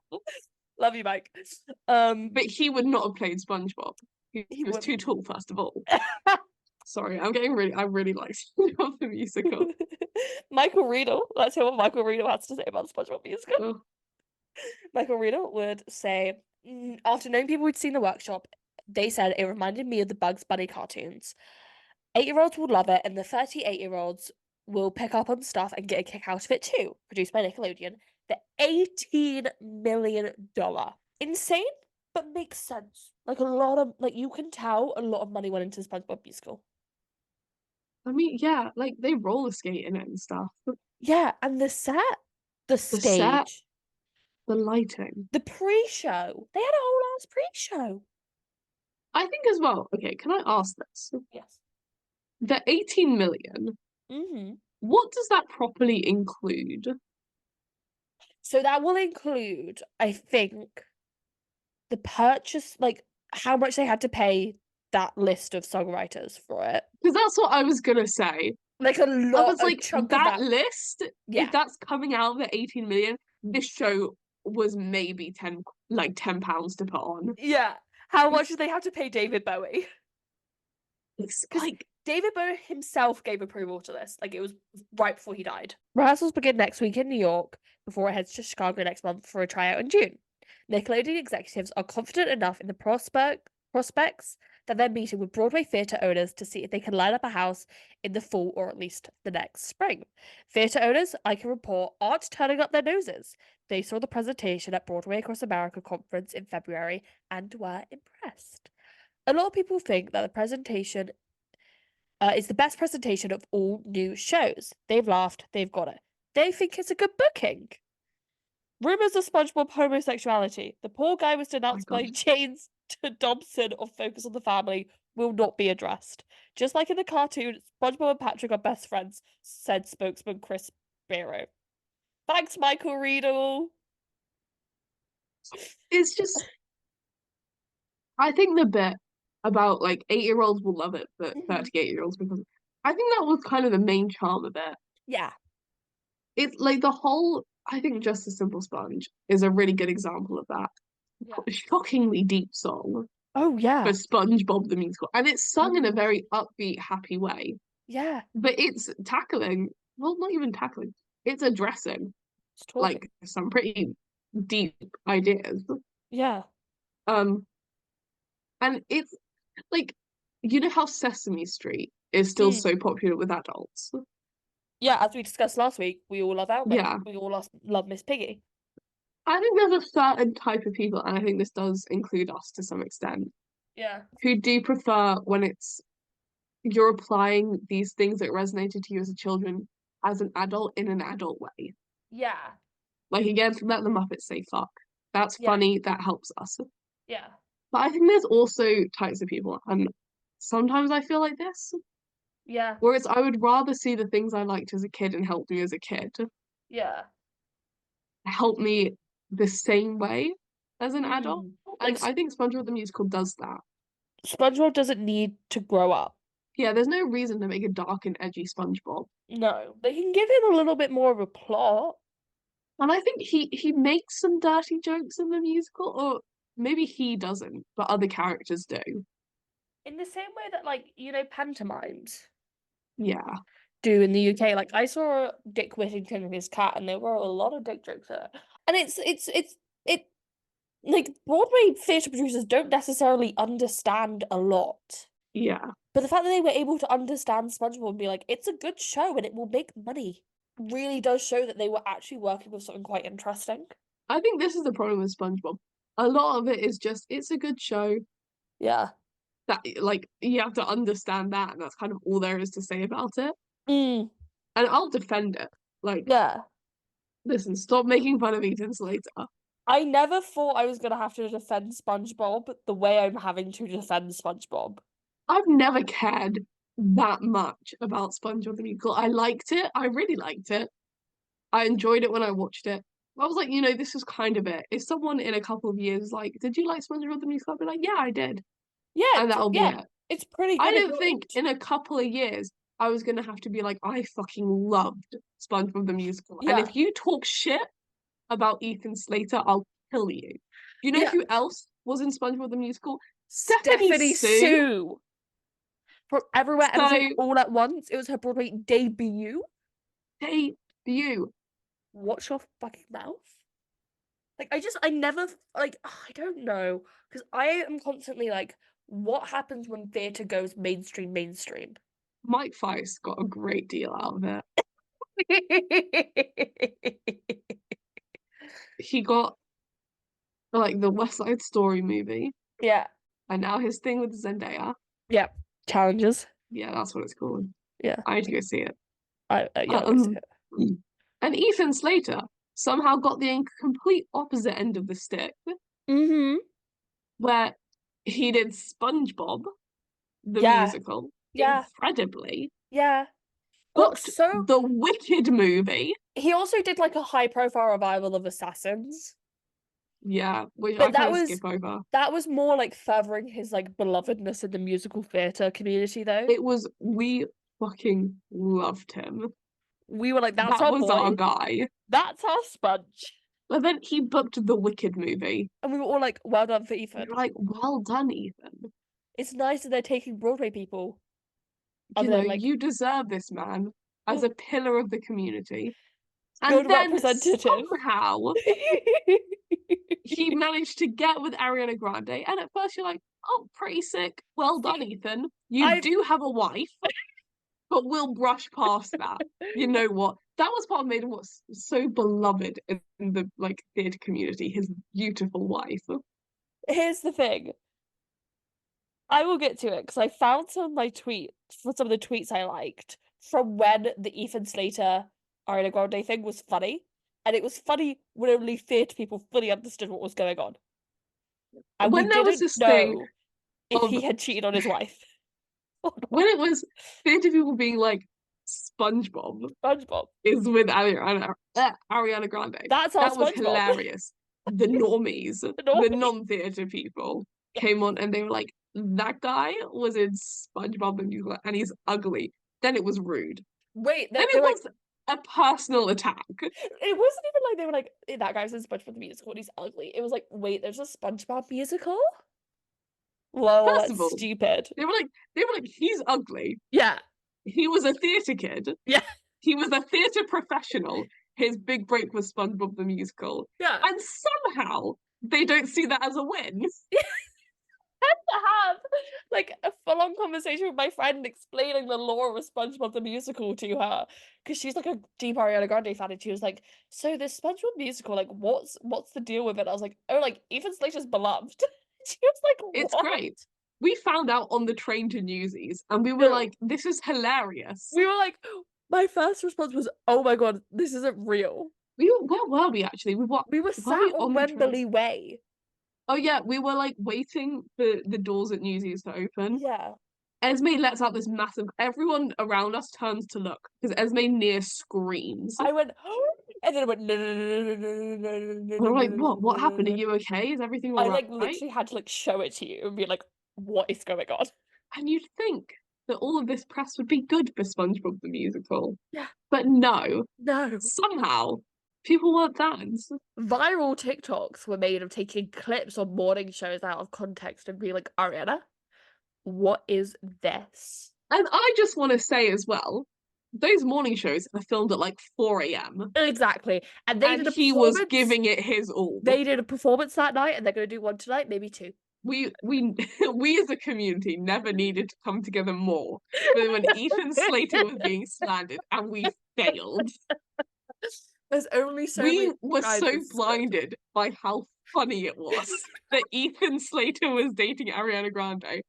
Love you, Mike. But he would not have played SpongeBob. He was too tall, first of all. Sorry, I really like SpongeBob the Musical. Michael Riedel. Let's hear what Michael Riedel has to say about the SpongeBob musical. Oh, Michael Riedel would say, after knowing people who'd seen the workshop, they said it reminded me of the Bugs Bunny cartoons. 8-year-olds will love it, and the 38-year-olds will pick up on stuff and get a kick out of it too. Produced by Nickelodeon. The $18 million. Insane, but makes sense. Like a lot of you can tell a lot of money went into the SpongeBob musical. I mean, yeah, like they roller skate in it and stuff. Yeah, and the The set, stage. The lighting. The pre-show. They had a whole ass pre-show. I think as well. Okay, can I ask this? Yes. The 18 million, Mm-hmm. what does that properly include? So that will include, I think, the purchase, like how much they had to pay that list of songwriters for it. Because that's what I was gonna say. Like a I lot, was a like, chunk of that that. list, if Yeah. that's coming out of the 18 million, this show was maybe 10, like £10 to put on. Yeah. How much did they have to pay David Bowie? It's Because like, David Bowie himself gave approval to this. Like it was right before he died. Rehearsals begin next week in New York before it heads to Chicago next month for a tryout in June. Nickelodeon executives are confident enough in the prospects that they're meeting with Broadway theatre owners to see if they can line up a house in the fall or at least the next spring. Theatre owners, I can report, aren't turning up their noses. They saw the presentation at Broadway Across America conference in February and were impressed. A lot of people think that the presentation is the best presentation of all new shows. They've laughed, they've got it. They think it's a good booking. Rumors of SpongeBob homosexuality. The poor guy was oh my denounced by God. James Dobson of Focus on the Family will not be addressed. Just like in the cartoon, SpongeBob and Patrick are best friends, said spokesman Chris Barrow. Thanks, Michael Riedel. It's just, I think the bit about like 8-year-olds will love it, but 38-year-olds, because I think that was kind of the main charm of it. Yeah. It's like the whole, I think Just a Simple Sponge is a really good example of that. Yeah. Shockingly deep song Oh, yeah. for Spongebob the Musical. And it's sung in a Mm. very upbeat, happy way. Yeah. But it's tackling, well, not even tackling, it's addressing It's talking. like some pretty deep ideas. Yeah. Um, and it's like, you know how Sesame Street is still Mm. so popular with adults? Yeah, as we discussed last week, we all love Albert. Yeah. We all love Miss Piggy. I think there's a certain type of people, and I think this does include us to some extent, Yeah. who do prefer when it's you're applying these things that resonated to you as a children as an adult in an adult way. Yeah. Like again, let the Muppets say fuck. That's Yeah. funny, that helps us. Yeah. But I think there's also types of people, and sometimes I feel like this, Yeah. whereas I would rather see the things I liked as a kid and helped me as a kid Yeah. help me the same way as an adult. Like And I think SpongeBob the Musical does that. SpongeBob doesn't need to grow up. Yeah, there's no reason to make a dark and edgy SpongeBob. No, they can give him a little bit more of a plot. And I think he makes some dirty jokes in the musical, or maybe he doesn't, but other characters do. In the same way that, like, pantomimes Yeah. do in the UK. Like, I saw Dick Whittington and his cat, and there were a lot of dick jokes in it. And it like Broadway theatre producers don't necessarily understand a lot. Yeah. But the fact that they were able to understand SpongeBob and be like, it's a good show and it will make money, really does show that they were actually working with something quite interesting. I think this is the problem with SpongeBob. A lot of it is just it's a good show Yeah. that like you have to understand that, and that's kind of all there is to say about it. Mm, And I'll defend it. Like, yeah. listen, stop making fun of Ethan Slater. I never thought I was gonna have to defend SpongeBob the way I'm having to defend SpongeBob. I've never cared that much about SpongeBob the Musical. I liked it. I really liked it. I enjoyed it when I watched it. I was like, this is kind of it. If someone in a couple of years like, did you like SpongeBob the Musical? I'll be like, yeah, I did. Yeah, And that'll be yeah, it. it's pretty I good. didn't think in a couple of years I was gonna have to be like, I fucking loved SpongeBob the Musical. And Yeah, if you talk shit about Ethan Slater, I'll kill you. You know yeah. who else was in SpongeBob the Musical? Stephanie Stephanie Sue. Sue from Everywhere Everything So All at Once. It was her Broadway debut. debut. Watch your fucking mouth. Like I never like I don't know because I am constantly like, what happens when theatre goes mainstream? Mike Feist got a great deal out of it. He got like the West Side Story movie, Yeah, and now his thing with Zendaya. yeah. Challenges. Yeah, that's what it's called. Yeah, I need to go see it. I yeah, I want to see Um, it. and Ethan Slater somehow got the complete opposite end of the stick, Mm-hmm. where he did SpongeBob the Yeah. Musical Yeah. incredibly, Yeah. Got booked so the Wicked movie. he also did like a high profile revival of Assassins. Yeah, which I But kind of skip over. that was more like furthering his like belovedness in the musical theatre community though. We fucking loved him. We were like, that's That our was boy. our guy. That's our sponge. But then he booked the Wicked movie. And we were all like, well done for We Ethan. were like, well done, Ethan. It's nice that they're taking Broadway people. You Other know, than like you deserve this man as a pillar of the community. good And then representative. somehow he managed to get with Ariana Grande. And at first you're like, oh, pretty sick. Well done, Ethan. You I do have a wife, but we'll brush past that. You know what? That was what made him what's so beloved in the like theatre community, his beautiful wife. here's the thing. I will get to it because I found some of my tweets for some of the tweets I liked from when the Ethan Slater Ariana Grande thing was funny. And it was funny when only theatre people fully understood what was going on. And we When there was didn't this thing know if of he had cheated on his wife or when not. it was theatre people being like, SpongeBob SpongeBob. is with Ariana Grande. That's our That was SpongeBob. hilarious. The normies, the Normally. non-theatre people came on and they were like, that guy was in SpongeBob the Musical and he's ugly. Then it was rude. Wait, Then they it were like, was a personal attack. it wasn't even like they were like, that guy's in SpongeBob the Musical and he's ugly. It was like, wait, there's a SpongeBob musical? Lol, First of that's all, stupid. they were like, he's ugly. Yeah, He was a theatre kid. yeah, He was a theatre professional. His big break was SpongeBob the Musical. yeah. And somehow they don't see that as a win. To have like a full-on conversation with my friend explaining the lore of SpongeBob the Musical to her because she's like a deep Ariana Grande fan and she was like, so this SpongeBob musical, like what's the deal with it? I was like, oh, like Ethan Slater's beloved. She was like, It's what? great. We found out on the train to Newsies and we were No. like, this is hilarious. We were like, my first response was, oh my god, this isn't real. Where were we actually? We were Were we sat on on the train? Wembley Way. Oh yeah, we were like waiting for the doors at Newsies to open. Yeah. Esme lets out this massive. Everyone around us turns to look because Esme near screams. I went, and then it went, no, no, no, no, no, no, no, no, We're no, like, no, what? What no, happened? Are no. you okay? Is everything I all like right? literally had to like show it to you and be like, what is going on? And you'd think that all of this press would be good for SpongeBob the Musical. Yeah. But no, No. somehow people weren't fans. Viral TikToks were made of taking clips on morning shows out of context and being like, Ariana, what is this? And I just want to say as well, those morning shows are filmed at like 4 a.m. Exactly. And they And did a he was performance. giving it his all. They did a performance that night and they're gonna do one tonight, maybe two. We we as a community never needed to come together more than when Ethan Slater was being slandered and we failed. There's only so We many were guys so with blinded by how funny it was that Ethan Slater was dating Ariana Grande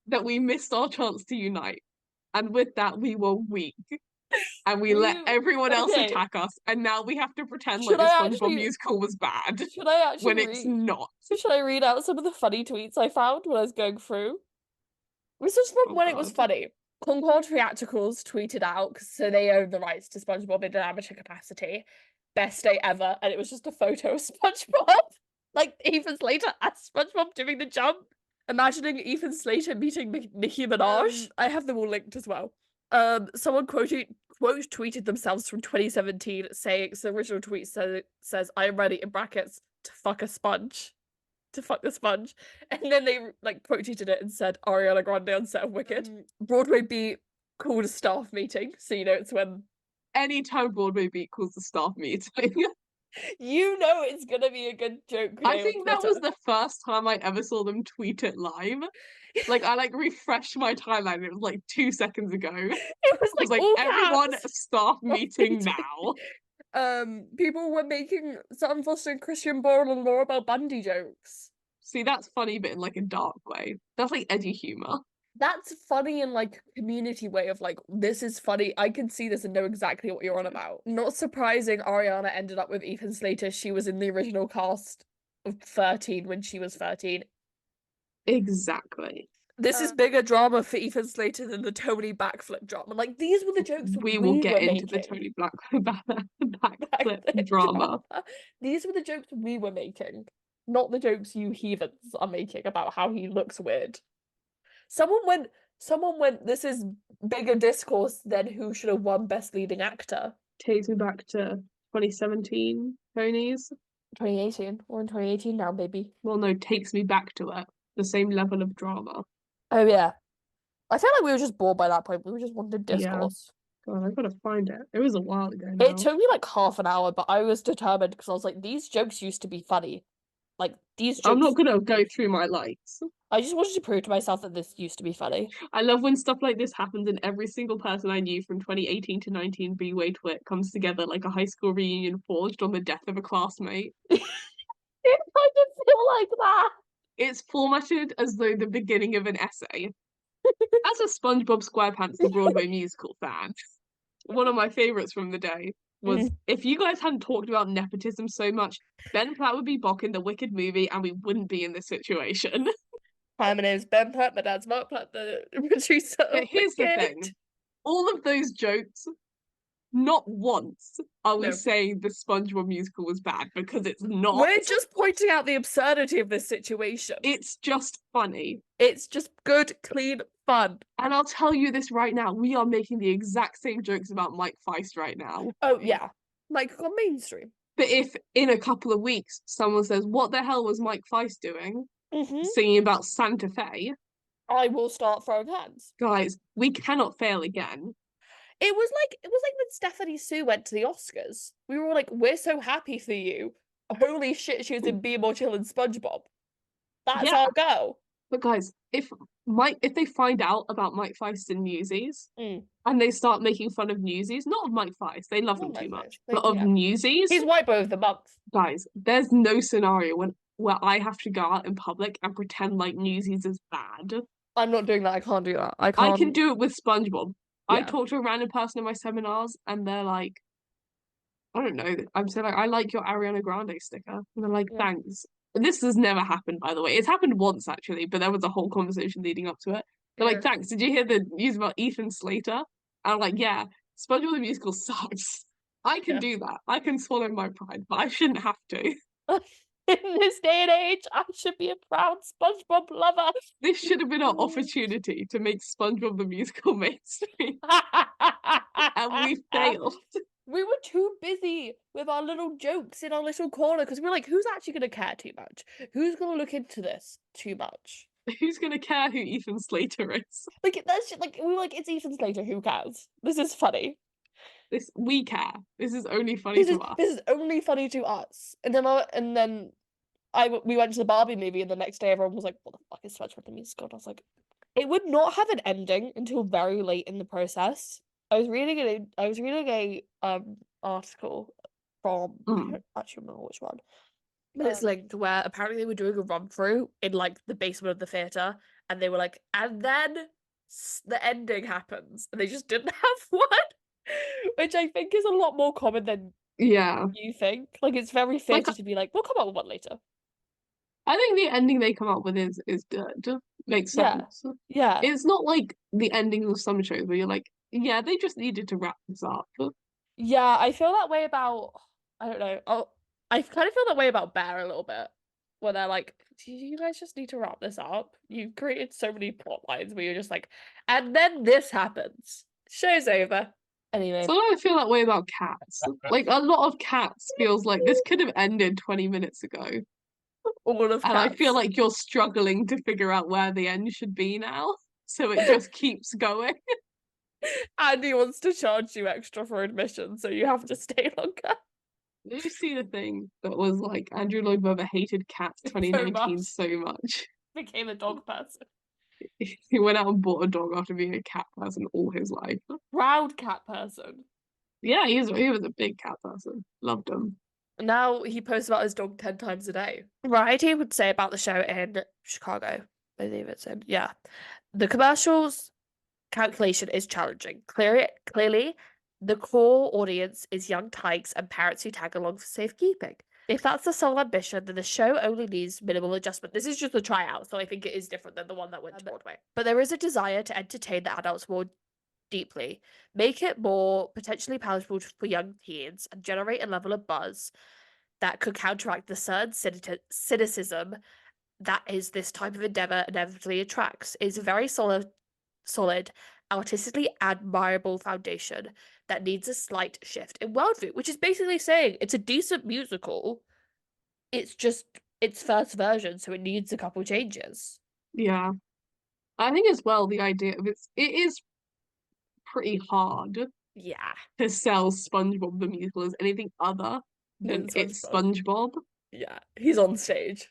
that we missed our chance to unite. And with that, we were weak. And we let everyone else okay. attack us. And now we have to pretend Should like the I SpongeBob actually musical was bad should I actually when it's read not. should I read out some of the funny tweets I found when I was going through? This was from Oh when it was God. funny. Concord Theatricals tweeted out, so they own the rights to SpongeBob in an amateur capacity. Best day ever, and it was just a photo of SpongeBob, like Ethan Slater as SpongeBob doing the jump. Imagining Ethan Slater meeting Nicki Minaj. I have them all linked as well. Someone quote tweeted themselves from 2017 saying, so the original tweet says, I am ready in brackets to fuck a sponge. To fuck the sponge. And then they like quote tweeted it and said Ariana Grande on set of Wicked. Broadway Beat called a staff meeting, so you know it's when Anytime Broadway Beat calls the staff meeting. you know it's gonna be a good joke. I think that was the first time I ever saw them tweet it live. Like I like refreshed my timeline. It was like 2 seconds ago. It was like all everyone caps. staff meeting now. People were making Sutton Foster and Christian Borle and Laura Bell Bundy jokes. See, that's funny, but in like a dark way. That's like edgy humor. That's funny in like community way of like, this is funny. I can see this and know exactly what you're on about. Not surprising Ariana ended up with Ethan Slater. She was in the original cast of 13 when she was 13. Exactly. This is bigger drama for Ethan Slater than the Tony backflip drama. Like, these were the jokes We will we get were into the making. Tony Black backflip Backflip drama. These were the jokes we were making, not the jokes you heathens are making about how he looks weird. Someone went, this is bigger discourse than who should have won Best Leading Actor. Takes me back to 2017 Tonys. 2018. We're in 2018 now, baby. Well, no, takes me back to it. The same level of drama. Oh, yeah. I feel like we were just bored by that point. We just wanted discourse. God, I've got to find it. It was a while ago now. It took me like half an hour, but I was determined because I was like, these jokes used to be funny. Like, these jokes. I'm not going to go through my likes. I just wanted to prove to myself that this used to be funny. I love when stuff like this happens and every single person I knew from 2018 to 19 B-Way Twit comes together like a high school reunion forged on the death of a classmate. It kind of feel like that. It's formatted as though the beginning of an essay. As a SpongeBob SquarePants the Broadway musical fan, one of my favorites from the day was if you guys hadn't talked about nepotism so much, Ben Platt would be Bok in the Wicked movie and we wouldn't be in this situation. Hi, my name's Ben Platt. My dad's Mark Platt, the producer. But here's the thing. All of those jokes, not once are we saying the SpongeBob musical was bad, because it's not. We're just pointing out the absurdity of this situation. It's just funny. It's just good, clean fun. And I'll tell you this right now, we are making the exact same jokes about Mike Feist right now. Oh, yeah. Like, on mainstream. But if in a couple of weeks someone says, what the hell was Mike Feist doing? Singing about Santa Fe. I will start throwing hands. Guys, we cannot fail again. It was like when Stephanie Sue went to the Oscars. We were all like, we're so happy for you. Holy shit, she was in Be More Chill and SpongeBob. That's our go. But guys, if they find out about Mike Feist in Newsies and they start making fun of Newsies, not of Mike Feist, they love him too much, but of Newsies. He's white boy of the month. Guys, there's no scenario where I have to go out in public and pretend like Newsies is bad. I'm not doing that. I can't do that. I can do it with SpongeBob. I talk to a random person in my seminars and they're like, I don't know, I'm saying like, I like your Ariana Grande sticker. And they're like, thanks. This has never happened, by the way. It's happened once, actually, but there was a whole conversation leading up to it. They're like, thanks. Did you hear the news about Ethan Slater? And I'm like, yeah, SpongeBob the Musical sucks. I can do that. I can swallow my pride, but I shouldn't have to. In this day and age, I should be a proud SpongeBob lover. This should have been our opportunity to make SpongeBob the Musical mainstream. And we failed. We were too busy with our little jokes in our little corner because we were like, who's actually going to care too much? Who's going to look into this too much? Who's going to care who Ethan Slater is? Like, that's just, like, we were like, it's Ethan Slater, who cares? This is funny. We care. This is only funny to us. This is only funny to us. And then we went to the Barbie movie, and the next day everyone was like, what the fuck is SpongeBob the Musical? And I was like, it would not have an ending until very late in the process. I was reading a article from I don't actually remember which one, but it's linked, where apparently they were doing a run through in like the basement of the theater, and they were like, and then the ending happens, and they just didn't have one, which I think is a lot more common than you think. Like, it's very theater to be like, we'll come up with one later. I think the ending they come up with is good. Makes sense. Yeah. It's not like the endings of some shows where you're like, yeah, they just needed to wrap this up. Yeah, I feel that way about, I don't know. I kind of feel that way about Bear a little bit, where they're like, do you guys just need to wrap this up? You've created so many plot lines where you're just like, and then this happens. Show's over. Anyway. So I feel that way about Cats. Like, a lot of Cats feels like this could have ended 20 minutes ago. All of Cats. And I feel like you're struggling to figure out where the end should be now. So it just keeps going. Andy wants to charge you extra for admission, so you have to stay longer. Did you see the thing that was like Andrew Lloyd Webber hated Cats 2019 so much? Became a dog person. He went out and bought a dog after being a cat person all his life. Proud cat person. Yeah, he was a big cat person. Loved him. Now he posts about his dog 10 times a day. Variety would say about the show in Chicago, I believe it's in, The commercials calculation is challenging. Clearly, the core audience is young tykes and parents who tag along for safekeeping. If that's the sole ambition, then the show only needs minimal adjustment. This is just a tryout, so I think it is different than the one that went to Broadway. But there is a desire to entertain the adults more deeply, make it more potentially palatable for young teens, and generate a level of buzz that could counteract the certain cynicism that is this type of endeavor inevitably attracts. It's a very solid, artistically admirable foundation that needs a slight shift in worldview, which is basically saying it's a decent musical. It's just its first version, so it needs a couple changes. Yeah. I think as well the idea of it is pretty hard Yeah. to sell SpongeBob the Musical as anything other than it's SpongeBob. Yeah, he's on stage.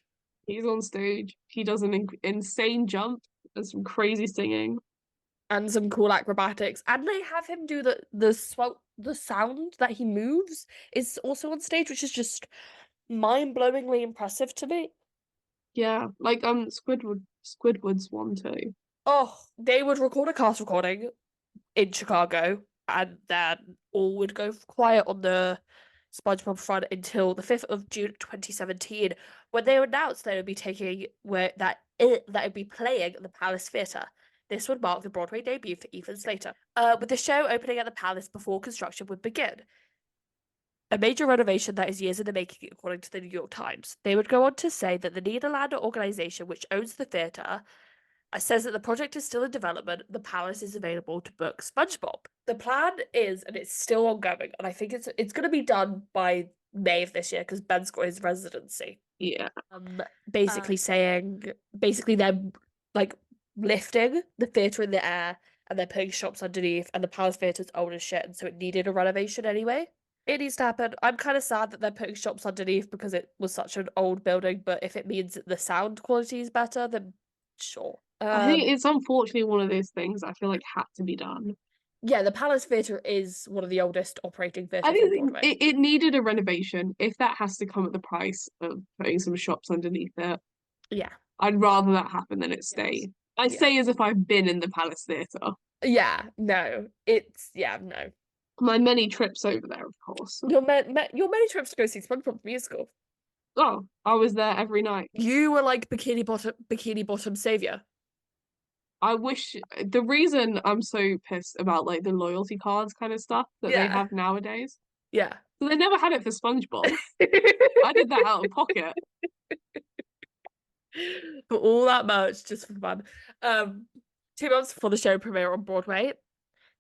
He's on stage. He does an insane jump and some crazy singing. And some cool acrobatics. And they have him do the sound that he moves is also on stage, which is just mind-blowingly impressive to me. Yeah, like Squidward's one too. Oh, they would record a cast recording in Chicago, and then all would go quiet on the SpongeBob front until the 5th of June 2017, when they announced they would be taking that would be playing at the Palace Theatre. This would mark the Broadway debut for Ethan Slater, with the show opening at the Palace before construction would begin. A major renovation that is years in the making, according to the New York Times. They would go on to say that the Nederlander organization, which owns the theatre, says that the project is still in development. The Palace is available to book SpongeBob. The plan is, and it's still ongoing, and I think it's going to be done by May of this year because Ben's got his residency. Yeah. Basically they're like lifting the theatre in the air and they're putting shops underneath, and the Palace Theatre's old as shit, and so it needed a renovation anyway. It needs to happen. I'm kind of sad that they're putting shops underneath because it was such an old building, but if it means that the sound quality is better, then sure. I think it's unfortunately one of those things I feel like had to be done. Yeah, the Palace Theatre is one of the oldest operating theatres I on think Broadway. it needed a renovation. If that has to come at the price of putting some shops underneath it, Yeah. I'd rather that happen than it stay. I say as if I've been in the Palace Theatre. Yeah, no. No. My many trips over there, of course. Your many trips to go see SpongeBob the Musical. Oh, I was there every night. You were like bikini bottom savior. I wish the reason I'm so pissed about like the loyalty cards kind of stuff that they have nowadays. Yeah. So they never had it for SpongeBob. I did that out of pocket. For all that merch, just for fun. 2 months before the show premiere on Broadway,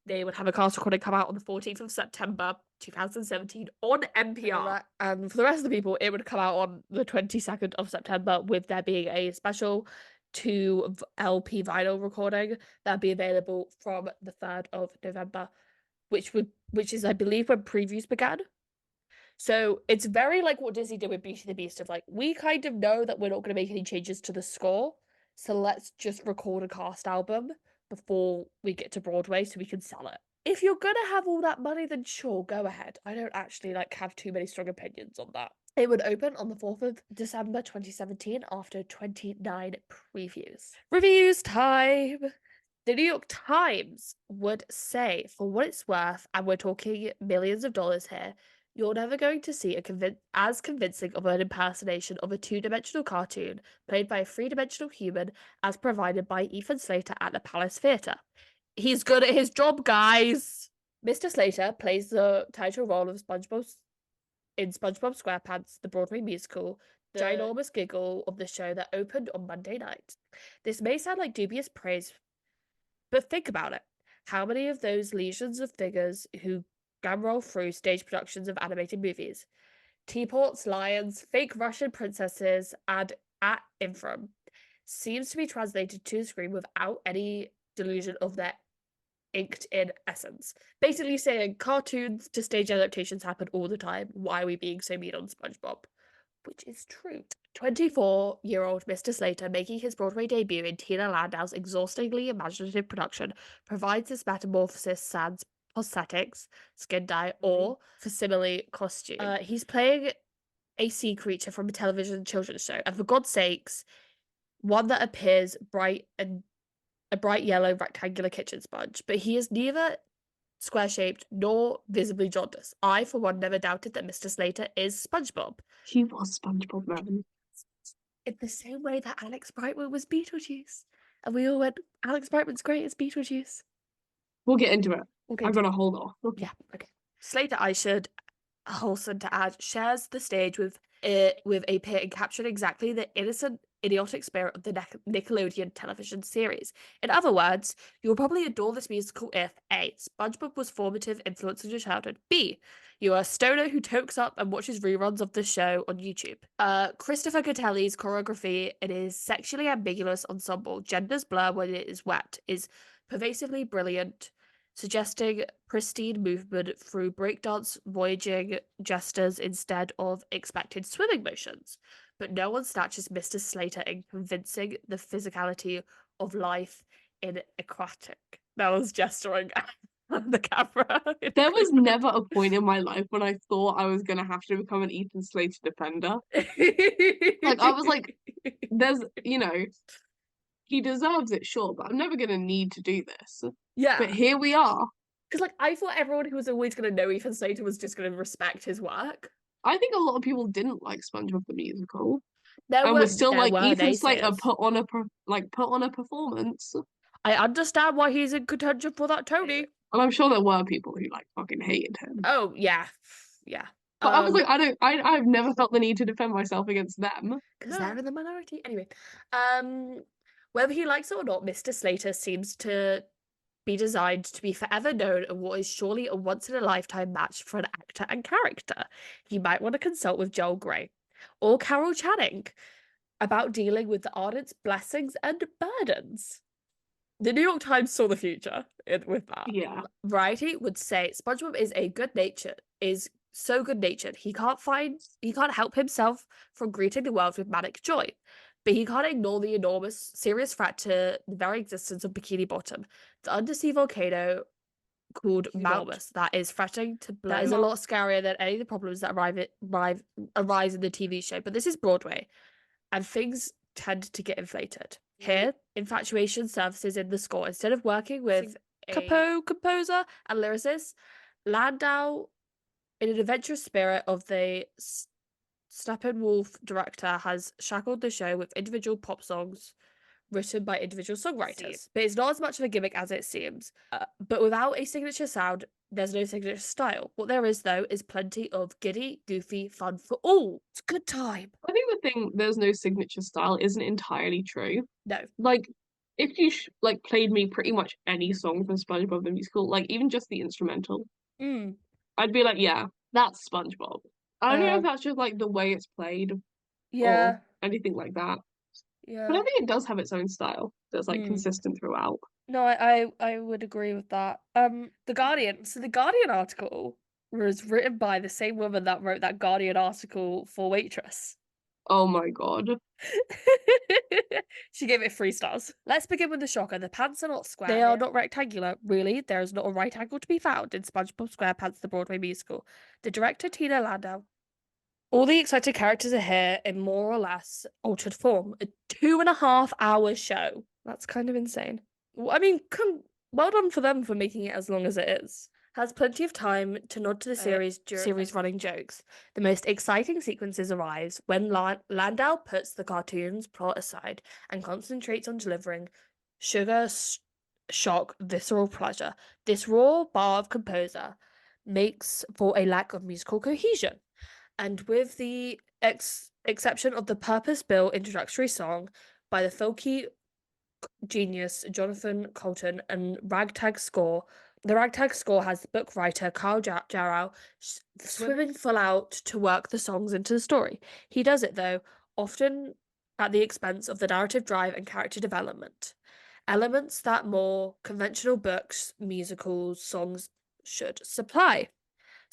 they would have a cast recording come out on the 14th of September 2017 on NPR. And for the rest of the people, it would come out on the 22nd of September, with there being a special 2 LP vinyl recording that'd be available from the 3rd of November, which is, I believe, when previews began. So it's very like what Disney did with Beauty and the Beast, of like, we kind of know that we're not going to make any changes to the score, so let's just record a cast album before we get to Broadway so we can sell it. If you're gonna have all that money, then sure, go ahead. I don't actually have too many strong opinions on that. It would open on the 4th of December 2017 after 29 previews. Reviews time! The New York Times would say, for what it's worth, and we're talking millions of dollars here, you're never going to see as convincing of an impersonation of a 2-dimensional cartoon played by a 3-dimensional human as provided by Ethan Slater at the Palace Theatre. He's good at his job, guys! Mr. Slater plays the title role of in SpongeBob SquarePants, the Broadway musical, the ginormous giggle of the show that opened on Monday night. This may sound like dubious praise, but think about it. How many of those legions of figures who roll through stage productions of animated movies, teapots, lions, fake Russian princesses, and ad infinitum, seems to be translated to the screen without any delusion of their inked in essence. Basically saying cartoons to stage adaptations happen all the time. Why are we being so mean on SpongeBob? Which is true. 24-year-old Mr. Slater, making his Broadway debut in Tina Landau's exhaustingly imaginative production, provides this metamorphosis sans prosthetics, skin dye, or facsimile costume. He's playing a sea creature from a television children's show, and for God's sakes, one that appears bright and a bright yellow rectangular kitchen sponge, but he is neither square-shaped nor visibly jaundiced. I, for one, never doubted that Mr. Slater is SpongeBob. He was SpongeBob, man. In the same way that Alex Brightman was Beetlejuice. And we all went, Alex Brightman's great as Beetlejuice. We'll get into it. Okay, I'm gonna hold off. yeah, okay. Slater, I should hasten to add, shares the stage with a peer in capturing exactly the innocent, idiotic spirit of the Nickelodeon television series. In other words, you will probably adore this musical if A. SpongeBob was formative influence in your childhood. B. You are a stoner who tokes up and watches reruns of the show on YouTube. Christopher Catelli's choreography in his sexually ambiguous ensemble, Genders Blur When It Is Wet, is pervasively brilliant, suggesting pristine movement through breakdance voyaging gestures instead of expected swimming motions. But no one snatches Mr. Slater in convincing the physicality of life in aquatic. That was gesturing at the camera. There was never a point in my life when I thought I was gonna have to become an Ethan Slater defender. Like, I was like, there's, he deserves it, sure, but I'm never gonna need to do this. Yeah. But here we are. Because, like, I thought everyone who was always going to know Ethan Slater was just going to respect his work. I think a lot of people didn't like SpongeBob the Musical. There and were was still like Ethan naysayers. Slater put on a performance. I understand why he's in contention for that Tony. And I'm sure there were people who like fucking hated him. Oh yeah. But I was like, I've never felt the need to defend myself against them. Because they're in the minority. Anyway, whether he likes it or not, Mr. Slater seems to be designed to be forever known and what is surely a once-in-a-lifetime match for an actor and character. You might want to consult with Joel Grey or Carol Channing about dealing with the ardent blessings and burdens. The New York Times saw the future with that. Yeah. Variety would say SpongeBob is so good-natured. He can't help himself from greeting the world with manic joy. But he can't ignore the enormous, serious threat to the very existence of Bikini Bottom, the undersea volcano called Malmus that is threatening to blow. That is a lot scarier than any of the problems that arise in the TV show. But this is Broadway, and things tend to get inflated. Here, infatuation surfaces in the score. Instead of working with a composer and lyricist, Landau, in an adventurous spirit of the Steppenwolf director, has shackled the show with individual pop songs written by individual songwriters. But it's not as much of a gimmick as it seems. But without a signature sound, there's no signature style. What there is, though, is plenty of giddy, goofy fun for all. It's a good time. I think the thing, there's no signature style, isn't entirely true. No. Like, if you played me pretty much any song from SpongeBob the Musical, like even just the instrumental, I'd be like, yeah, that's SpongeBob. I don't know if that's just like the way it's played, or anything like that. Yeah, but I think it does have its own style that's like consistent throughout. No, I would agree with that. The Guardian. So the Guardian article was written by the same woman that wrote that Guardian article for Waitress. Oh my god. She gave it 3 stars. Let's begin with the shocker. The pants are not square. They are not rectangular. Really, there is not a right angle to be found in SpongeBob SquarePants, the Broadway musical. The director, Tina Landau. All the excited characters are here in more or less altered form. A 2.5-hour show. That's kind of insane. I mean, well done for them for making it as long as it is. Has plenty of time to nod to the series running jokes. The most exciting sequences arise when Landau puts the cartoon's plot aside and concentrates on delivering sugar shock visceral pleasure. This raw bar of composer makes for a lack of musical cohesion. And with the exception of the purpose-built introductory song by the folky genius Jonathan Colton and Ragtag Score, the Ragtag Score has the book writer Carl Jarrow swimming full out to work the songs into the story. He does it, though, often at the expense of the narrative drive and character development. Elements that more conventional books, musicals, songs should supply.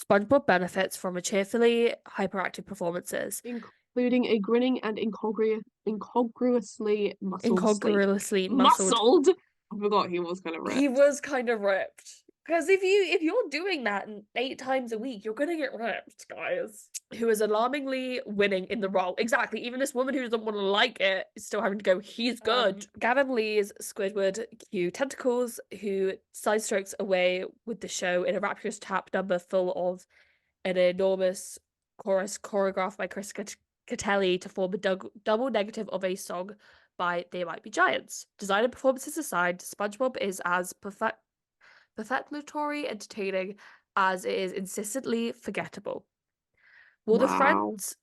SpongeBob benefits from a cheerfully hyperactive performances, including a grinning and incongruously muscled. I forgot he was kind of ripped. He was kind of ripped. Because if you're doing that 8 times a week, you're gonna get ripped, guys. Who is alarmingly winning in the role. Exactly. Even this woman who doesn't want to like it is still having to go, he's good. Gavin Lee's Squidward Q Tentacles, who side strokes away with the show in a rapturous tap number full of an enormous chorus choreographed by Chris Catelli to form a double negative of a song by They Might Be Giants. Design and performances aside, SpongeBob is as perfectly entertaining as it is insistently forgettable. Will the Wow. friends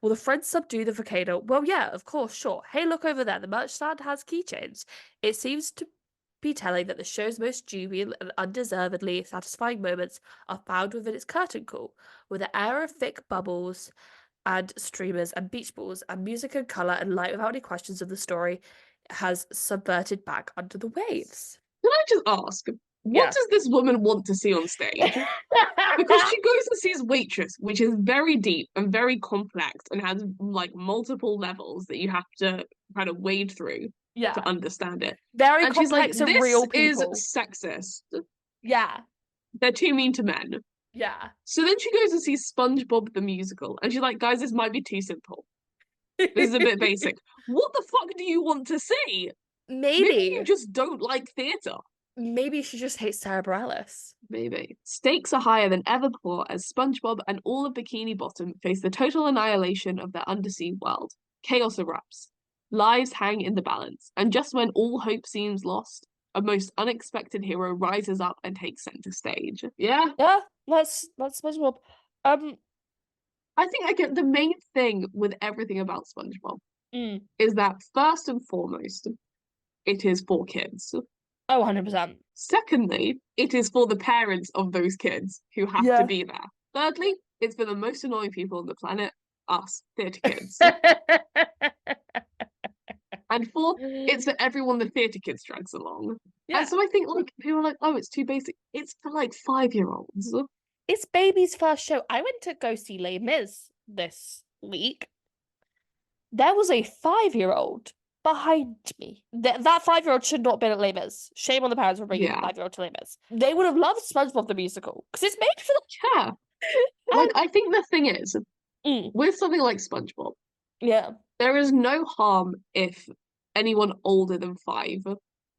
Will the friends subdue the volcano? Well, yeah, of course, sure. Hey, look over there. The merch stand has keychains. It seems to be telling that the show's most dubious and undeservedly satisfying moments are found within its curtain call, with an air of thick bubbles and streamers and beach balls and music and colour and light without any questions of the story has subverted back under the waves. Can I just ask, what Yeah. does this woman want to see on stage? Because she goes and sees Waitress, which is very deep and very complex and has like multiple levels that you have to kind of wade through to Yeah. understand it. Very And she's like, complex and this real is people. sexist. Yeah. They're too mean to men. Yeah. So then she goes and sees SpongeBob the Musical, and she's like, guys, this might be too simple. This is a bit basic. What the fuck do you want to see? Maybe you Maybe. just don't like theatre. Maybe she just hates Sarah Bareilles. Maybe. Stakes are higher than ever before as SpongeBob and all of Bikini Bottom face the total annihilation of their undersea world. Chaos erupts. Lives hang in the balance, and just when all hope seems lost, a most unexpected hero rises up and takes center stage. Yeah, Yeah, that's SpongeBob. Um, I think I get the main thing with everything about SpongeBob mm. is that first and foremost, it is for kids. Oh, 100%. Secondly, it is for the parents of those kids who have to Yeah. be there. Thirdly, it's for the most annoying people on the planet, us, theatre kids. And fourth, it's for everyone the theatre kids drags along. And Yeah. so I think like people are like, oh, it's too basic. It's for like 5-year-olds. It's baby's first show. I went to go see Les Mis this week. There was a 5-year-old behind me. That 5-year-old should not have been at Les Mis. Shame on the parents for bringing the Yeah. 5-year-old to Les Mis. They would have loved SpongeBob the Musical because it's made for Yeah. Like I think the thing is, Mm, with something like SpongeBob, yeah. there is no harm if anyone older than 5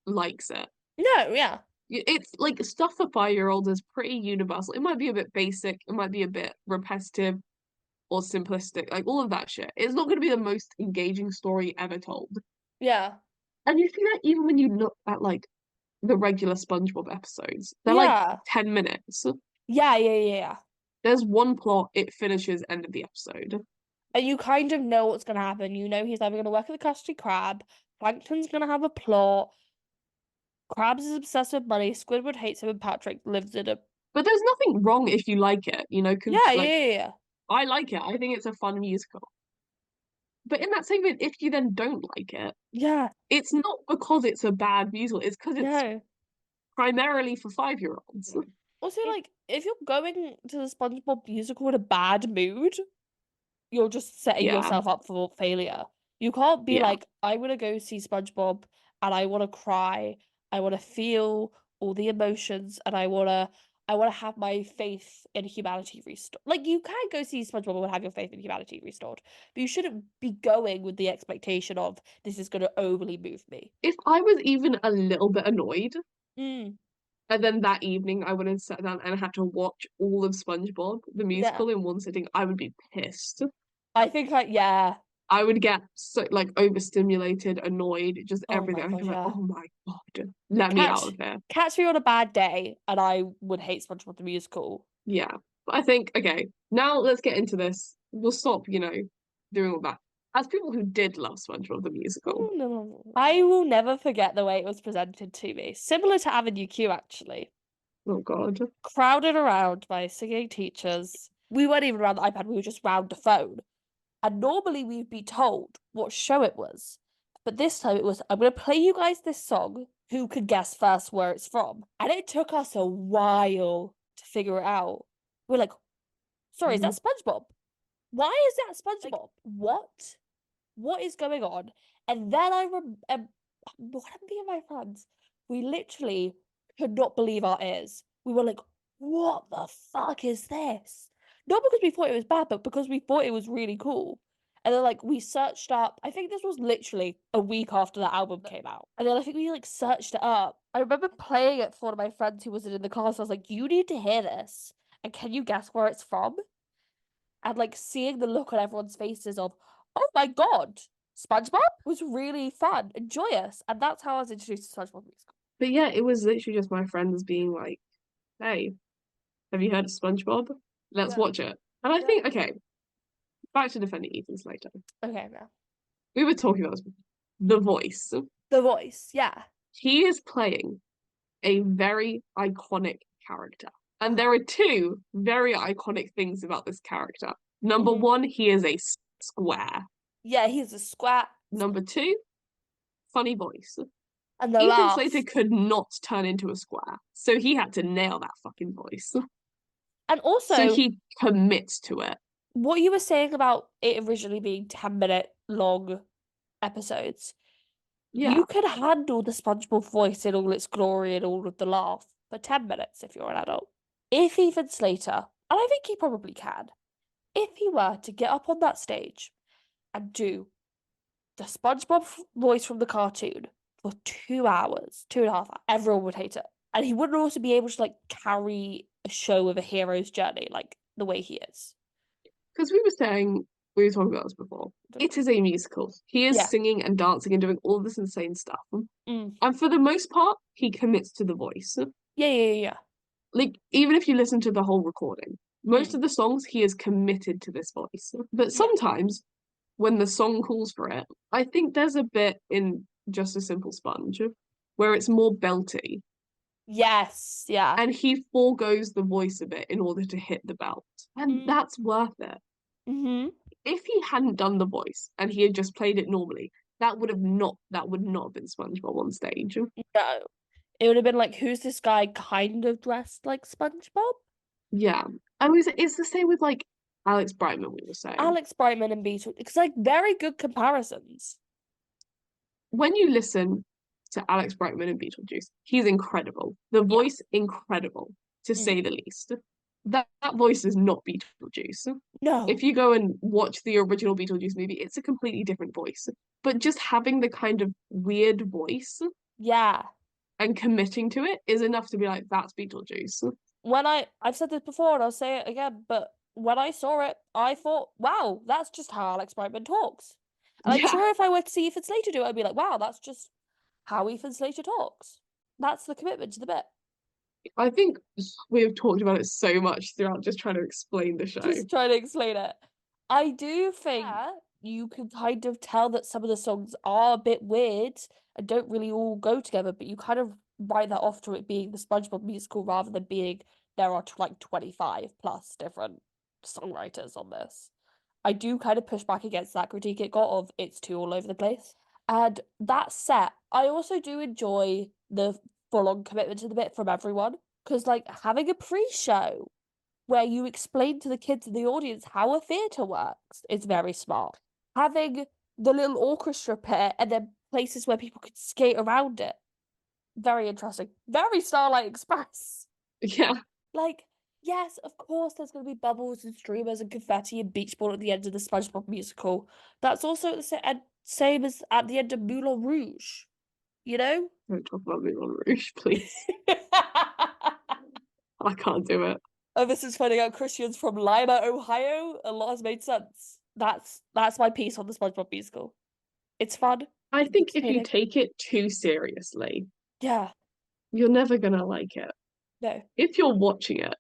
likes it. No, yeah. It's like stuff for 5-year-olds is pretty universal. It might be a bit basic, it might be a bit repetitive or simplistic, like all of that shit. It's not going to be the most engaging story ever told. Yeah. And you see that even when you look at like the regular SpongeBob episodes, they're like Yeah. 10 minutes. Yeah, yeah, yeah, yeah. There's one plot, it finishes, end of the episode. And you kind of know what's going to happen. You know he's either going to work at the Krusty Krab, Plankton's going to have a plot, Krabs is obsessed with money, Squidward hates him, and Patrick lives in a... But there's nothing wrong if you like it, you know, Yeah, yeah, like yeah, I like it. I think it's a fun musical. But in that same vein, if you then don't like it, yeah. it's not because it's a bad musical, it's because it's No. primarily for 5-year-olds. Also, like, if you're going to the SpongeBob musical in a bad mood, you're just setting Yeah, yourself up for failure. You can't be yeah. like, I want to go see SpongeBob and I want to cry. I want to feel all the emotions and I want to have my faith in humanity restored. Like you can go see SpongeBob and have your faith in humanity restored, but you shouldn't be going with the expectation of this is going to overly move me. If I was even a little bit annoyed, Mm, and then that evening I went and sat down and had to watch all of SpongeBob, the yeah. musical, in one sitting, I would be pissed. I think yeah. I would get so like overstimulated, annoyed, just Oh everything. my I'd be gosh, like, yeah. oh my God, let me out Catch of here. catch me on a bad day and I would hate SpongeBob the musical. Yeah. But I think, okay, now let's get into this. We'll stop, doing all that. As people who did love SpongeBob the musical, Oh, no. I will never forget the way it was presented to me. Similar to Avenue Q, actually. oh God. Crowded around by singing teachers. We weren't even around the iPad, we were just round the phone. And normally we'd be told what show it was. But this time it was, I'm going to play you guys this song. Who could guess first where it's from? And it took us a while to figure it out. We're like, sorry, is that SpongeBob? Why is that SpongeBob? What? What is going on? And then I remember one of me and my friends, we literally could not believe our ears. We were like, what the fuck is this? Not because we thought it was bad, but because we thought it was really cool. And then like we searched up, I think this was literally a week after the album came out. And then I think we like searched it up. I remember playing it for one of my friends who was in the car, so I was like, you need to hear this. And can you guess where it's from? And like seeing the look on everyone's faces of, oh my God, SpongeBob was really fun and joyous. And that's how I was introduced to SpongeBob Musical. But yeah, it was literally just my friends being like, hey, have you heard of SpongeBob? Let's Yeah. watch it. And I Yeah. think, okay, back to defending Ethan Slater. Okay, now. We were talking about this. The voice. The voice, yeah. He is playing a very iconic character. And there are two very iconic things about this character. Number Mhm. one, he is a square. Yeah, he's a squat. Number two, funny voice. And the Ethan laugh. Slater could not turn into a square, so he had to nail that fucking voice. And So also, he commits to it. what you were saying about it originally being 10-minute long episodes, Yeah, you could handle the SpongeBob voice in all its glory and all of the laugh for 10 minutes if you're an adult. If Ethan Slater, and I think he probably can, if he were to get up on that stage and do the SpongeBob voice from the cartoon for 2 hours, 2.5 hours, everyone would hate it. And he wouldn't also be able to like carry a show of a hero's journey like the way he is. because we were talking about this before. It is a musical. He is Yeah. singing and dancing and doing all this insane stuff. Mm. And for the most part, he commits to the voice. Yeah, yeah, yeah. Like, even if you listen to the whole recording, most Mm. of the songs he is committed to this voice. But Yeah. sometimes when the song calls for it, I think there's a bit in Just a Simple Sponge where it's more belty. Yes, yeah. And he forgoes the voice a bit in order to hit the belt. And Mm. that's worth it. Mm-hmm. If he hadn't done the voice and he had just played it normally, that would not have been SpongeBob on stage. No. It would have been like, who's this guy kind of dressed like SpongeBob? Yeah. And it's the same with like Alex Brightman, we were saying. Alex Brightman and Beetle. It's like very good comparisons. When you listen to Alex Brightman and Beetlejuice, he's incredible. The Yeah. voice, incredible, to Mm. say the least. That voice is not Beetlejuice. No. If you go and watch the original Beetlejuice movie, it's a completely different voice. But just having the kind of weird voice Yeah. and committing to it is enough to be like, that's Beetlejuice. I've said this before and I'll say it again, but when I saw it, I thought, wow, that's just how Alex Brightman talks. And I'm Yeah. sure if I were to see Ethan Slater do it, I'd be like, wow, that's just how Ethan Slater talks. That's the commitment to the bit. I think we've talked about it so much throughout just trying to explain the show. Just trying to explain it. I do think you can kind of tell that some of the songs are a bit weird and don't really all go together, but you kind of write that off to it being the SpongeBob musical rather than being there are like 25 plus different songwriters on this. I do kind of push back against that critique it got of it's too all over the place. And that said, I also do enjoy the full-on commitment to the bit from everyone. Because like having a pre-show where you explain to the kids in the audience how a theatre works is very smart. Having the little orchestra pit and then places where people could skate around it, very interesting. Very Starlight Express. Yeah. Like, yes, of course there's going to be bubbles and streamers and confetti and beach ball at the end of the SpongeBob musical. That's also the same as at the end of Moulin Rouge, you know? Don't talk about Moulin Rouge, please. I can't do it. Oh, this is finding out Christian's from Lima, Ohio. A lot has made sense. That's my piece on the SpongeBob musical. It's fun. I think if you Entertaining. take it too seriously, Yeah. you're never gonna like it. No. If you're watching it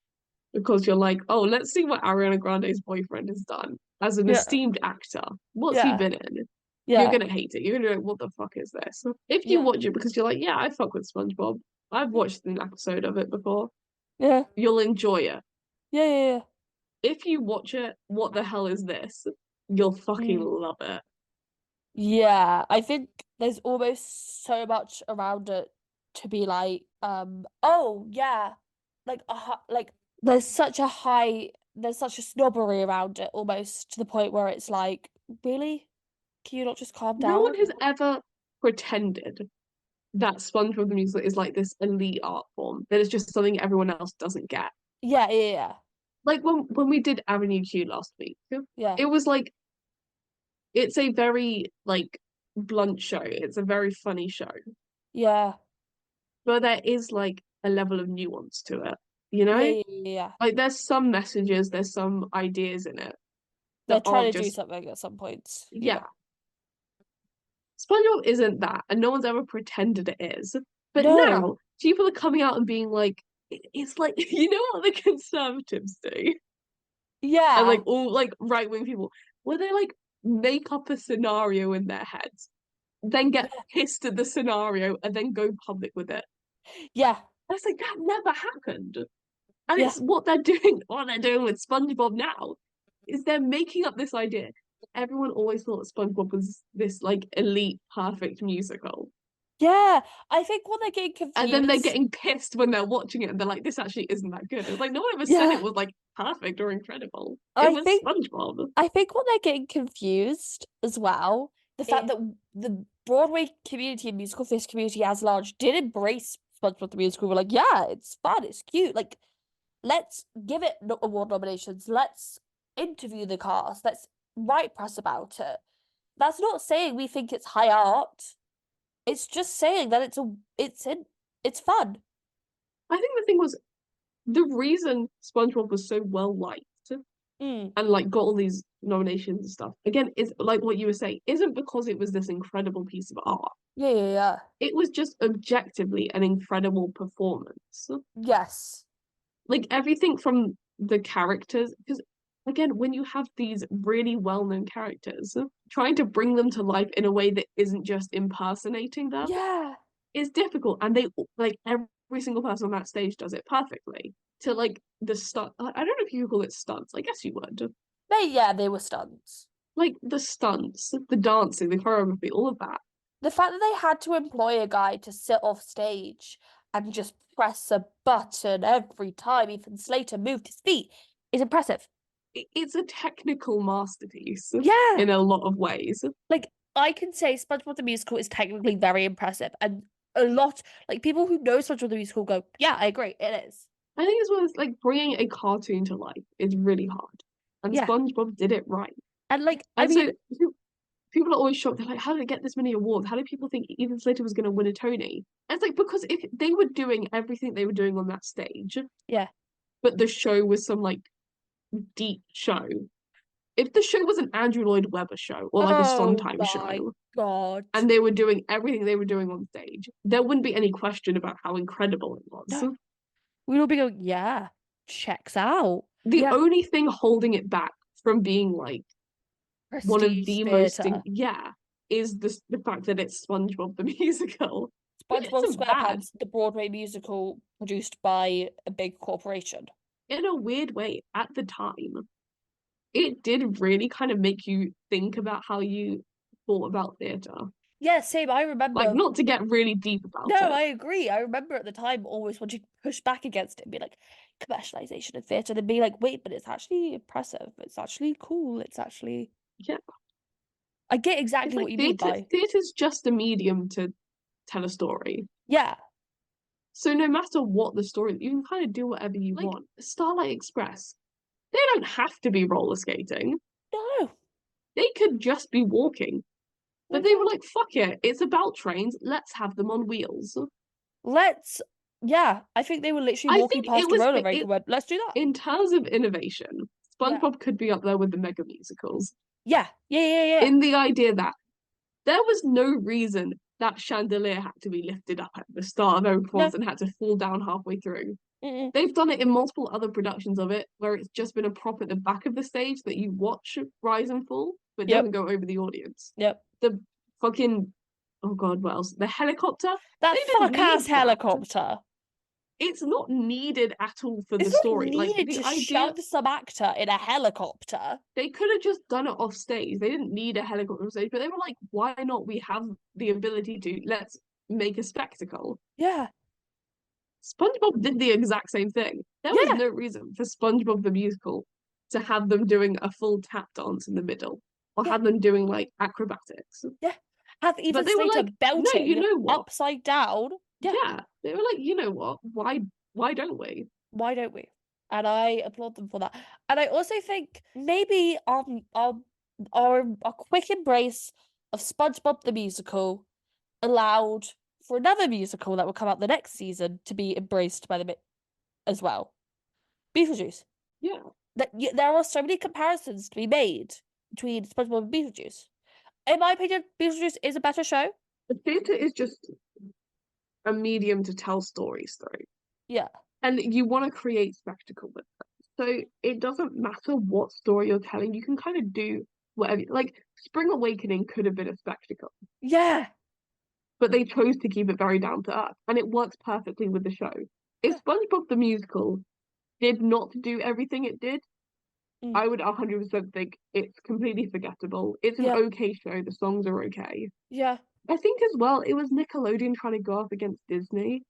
because you're like, oh, let's see what Ariana Grande's boyfriend has done as an Yeah. esteemed actor. What's he Yeah. been in? Yeah. You're gonna hate it. You're gonna be like, what the fuck is this? If you Yeah. watch it because you're like, yeah, I fuck with SpongeBob. I've watched an episode of it before. Yeah. You'll enjoy it. Yeah. Yeah. Yeah. If you watch it, what the hell is this? You'll fucking Mm. love it. Yeah. I think there's almost so much around it to be like, oh yeah, like there's such a snobbery around it almost to the point where it's like, really? Can you not just calm No one down? has ever pretended that SpongeBob the Musical is like this elite art form, that it's just something everyone else doesn't get. Yeah, yeah, yeah. Like when we did Avenue Q last week, Yeah. it was like it's a very like blunt show. It's a very funny show, Yeah. but there is like a level of nuance to it, Yeah, yeah, yeah, yeah. Like there's some messages, there's some ideas in it They're that trying aren't to do just something at some points. Yeah. yeah. SpongeBob isn't that, and no one's ever pretended it is. But No. now people are coming out and being like, it's like you know what the conservatives do, and like Yeah. all like right wing people, where they like make up a scenario in their heads, then get Yeah. pissed at the scenario, and then go public with it. Yeah. And it's like that never happened. And Yeah. it's what they're doing. What they're doing with SpongeBob now is they're making up this idea. Everyone always thought SpongeBob was this like elite, perfect musical. Yeah. I think when they're getting And then they're confused. getting pissed when they're watching it and they're like, this actually isn't that good. It's like no one ever said it Yeah. was like perfect or incredible. It I was think SpongeBob. I think when they're getting confused as well, the fact Yeah. that the Broadway community and musical theatre community as large did embrace SpongeBob the Musical. We're like, yeah, it's fun, it's cute. Like, let's give it award nominations. Let's interview the cast. Let's write press about it. That's not saying we think it's high art. It's just saying that it's fun. I think the thing was the reason SpongeBob was so well liked Mm. and like got all these nominations and stuff, again, is like what you were saying, isn't because it was this incredible piece of art. Yeah, yeah, yeah. It was just objectively an incredible performance. Yes. Like everything from the characters, because again, when you have these really well-known characters, trying to bring them to life in a way that isn't just impersonating them Yeah. is difficult. And they like every single person on that stage does it perfectly. To like the stunt, I don't know if you call it stunts. I guess you would. They were stunts. Like the stunts, the dancing, the choreography, all of that. The fact that they had to employ a guy to sit off stage and just press a button every time Ethan Slater moved his feet is impressive. It's a technical masterpiece Yeah. in a lot of ways. Like, I can say SpongeBob the Musical is technically very impressive. And a lot, like, people who know SpongeBob the Musical go, yeah, I agree, it is. I think as well as like bringing a cartoon to life is really hard, and Yeah. SpongeBob did it right. And, like, I And mean, so people are always shocked. They're like, "How did it get this many awards? How did people think Ethan Slater was going to win a Tony?" And it's like because if they were doing everything they were doing on that stage, yeah. but the show was some like deep show. If the show was an Andrew Lloyd Webber show or like a Oh Sondheim my show, God. and they were doing everything they were doing on stage, there wouldn't be any question about how incredible it was. No. We'd all be going, yeah, checks out. The Yeah. only thing holding it back from being like one of Prestige the most theatre. yeah is the fact that it's SpongeBob the musical, which SpongeBob isn't bad SquarePants, the Broadway musical produced by a big corporation. in a weird way at the time. It did really kind of make you think about how you thought about theatre. Yeah, same. I Like remember. not to get really deep about No, it. I agree. I remember at the time always wanting to push back against it and be like, commercialization of theatre, and be like, wait, but it's actually impressive. It's actually cool. It's actually. Yeah. I get It's exactly like what you mean by. theatre's just a medium to tell a story. Yeah. So no matter what the story, you can kind of do whatever you want. Starlight Express, they don't have to be roller skating. No. They could just be walking. But they were Exactly. like, fuck it, it's about trains, let's have them on wheels. Let's. Yeah, I think they were literally I walking think it past a was roller rink it and went, let's do that. in terms of innovation, Yeah. SpongeBob could be up there with the mega musicals. Yeah. Yeah. Yeah. Yeah. In the idea that there was no reason that chandelier had to be lifted up at the start of every No. performance and had to fall down halfway through. Mm-mm. They've done it in multiple other productions of it where it's just been a prop at the back of the stage that you watch rise and fall, but Yep. doesn't go over the audience. Yep. The fucking oh god, what else? The helicopter? That They didn't fuck ass need that. helicopter. It's not needed at all for the It's not story. Like needed the to idea shove some actor in a helicopter. they could have just done it off stage. They didn't need a helicopter on stage, but they were like, why not? We have the ability to let's make a spectacle. Yeah. SpongeBob did the exact same thing. There was Yeah. no reason for SpongeBob the musical to have them doing a full tap dance in the middle or Yeah. have them doing like acrobatics. Yeah. Have Ethan they were Slater like, no, you belting know what? upside down. Yeah. Yeah. They were like, you know what? Why don't we? Why don't we? And I applaud them for that. And I also think maybe our quick embrace of SpongeBob the Musical allowed for another musical that will come out the next season to be embraced by them as well. Beetlejuice. Yeah. There are so many comparisons to be made between SpongeBob and Beetlejuice. In my opinion, Beetlejuice is a better show. The theatre is just a medium to tell stories through. Yeah. And you want to create spectacle with them. So it doesn't matter what story you're telling, you can kind of do whatever. Like Spring Awakening could have been a spectacle, Yeah. but they chose to keep it very down to earth, and it works perfectly with the show. If SpongeBob the Musical did not do everything it did, Mm. I would 100% think it's completely forgettable. It's an Yeah. okay show, the songs are okay. Yeah. I think as well, it was Nickelodeon trying to go up against Disney.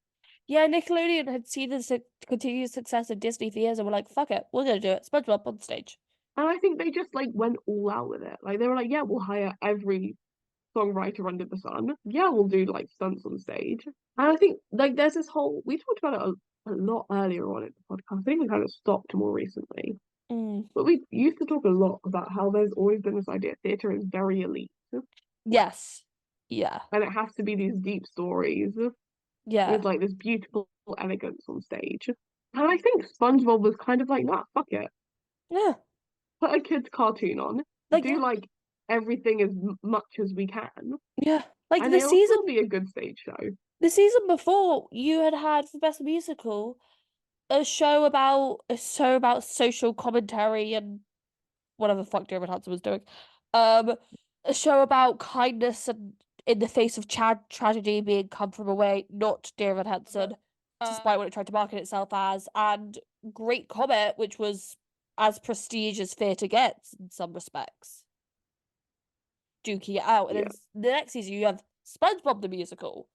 Yeah, Nickelodeon had seen the continued success of Disney for years and were like, fuck it, we're gonna do it. SpongeBob on stage. And I think they just like went all out with it. Like they were like, yeah, we'll hire every songwriter under the sun. Yeah, we'll do like stunts on stage. And I think like there's this whole we talked about it a lot earlier on in the podcast. I think we kind of stopped more recently. Mm. But we used to talk a lot about how there's always been this idea theatre is very elite. Yes. Yeah. And it has to be these deep stories Yeah. with like this beautiful elegance on stage. And I think SpongeBob was kind of like, nah, fuck it. Yeah. Put a kid's cartoon on, Like, do like everything as much as we can, yeah. Like and it'll still be a good stage show. the season before, you had for Best Musical a show about social commentary and whatever the fuck David Hudson was doing. Um, a show about kindness and in the face of tragedy being come from away, not David Hudson, despite what it tried to market itself as, and Great Comet, which was as prestige as theatre gets in some respects. Duking it out. And Yeah. then the next season you have SpongeBob the Musical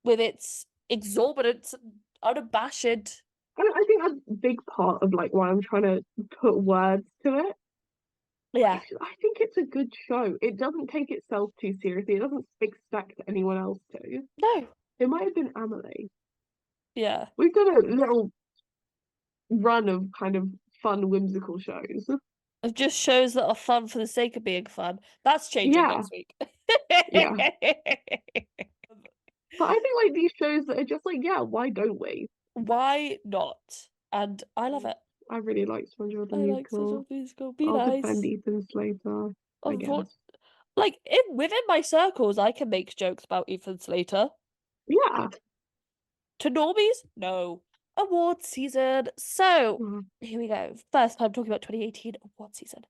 with its exorbitant and unabashed. I think a big part of like why I'm trying to put words to it. Yeah. I think it's a good show. It doesn't take itself too seriously. It doesn't expect anyone else to. No. It might have been Amelie. Yeah. We've done a little run of kind of fun, whimsical shows. Of just shows that are fun for the sake of being fun. That's changing Yeah. next week. Yeah. But I think like these shows that are just like, yeah, why don't we? Why not? And I love it. I really like SpongeBob the I like Musical. social musical. Be I'll nice. defend Ethan Slater, I guess. Like within my circles, I can make jokes about Ethan Slater. Yeah. To normies, no. Awards season. So here we go. First time talking about 2018 awards season.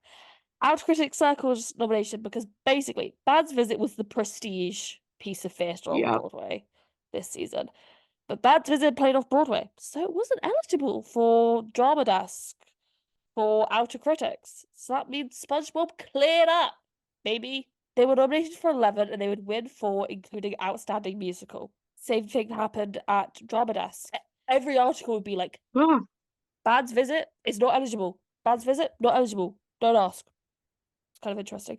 Out Critic Circle's nomination because basically Bad's Visit was the prestige piece of theatre on Broadway this season. But Bad's Visit played off Broadway, so it wasn't eligible for Drama Desk for Outer Critics. So that means SpongeBob cleared up, baby. They were nominated for 11 and they would win 4, including Outstanding Musical. Same thing happened at Drama Desk. Every article would be like, Bad's Visit is not eligible. Bad's Visit, not eligible. Don't ask. It's kind of interesting.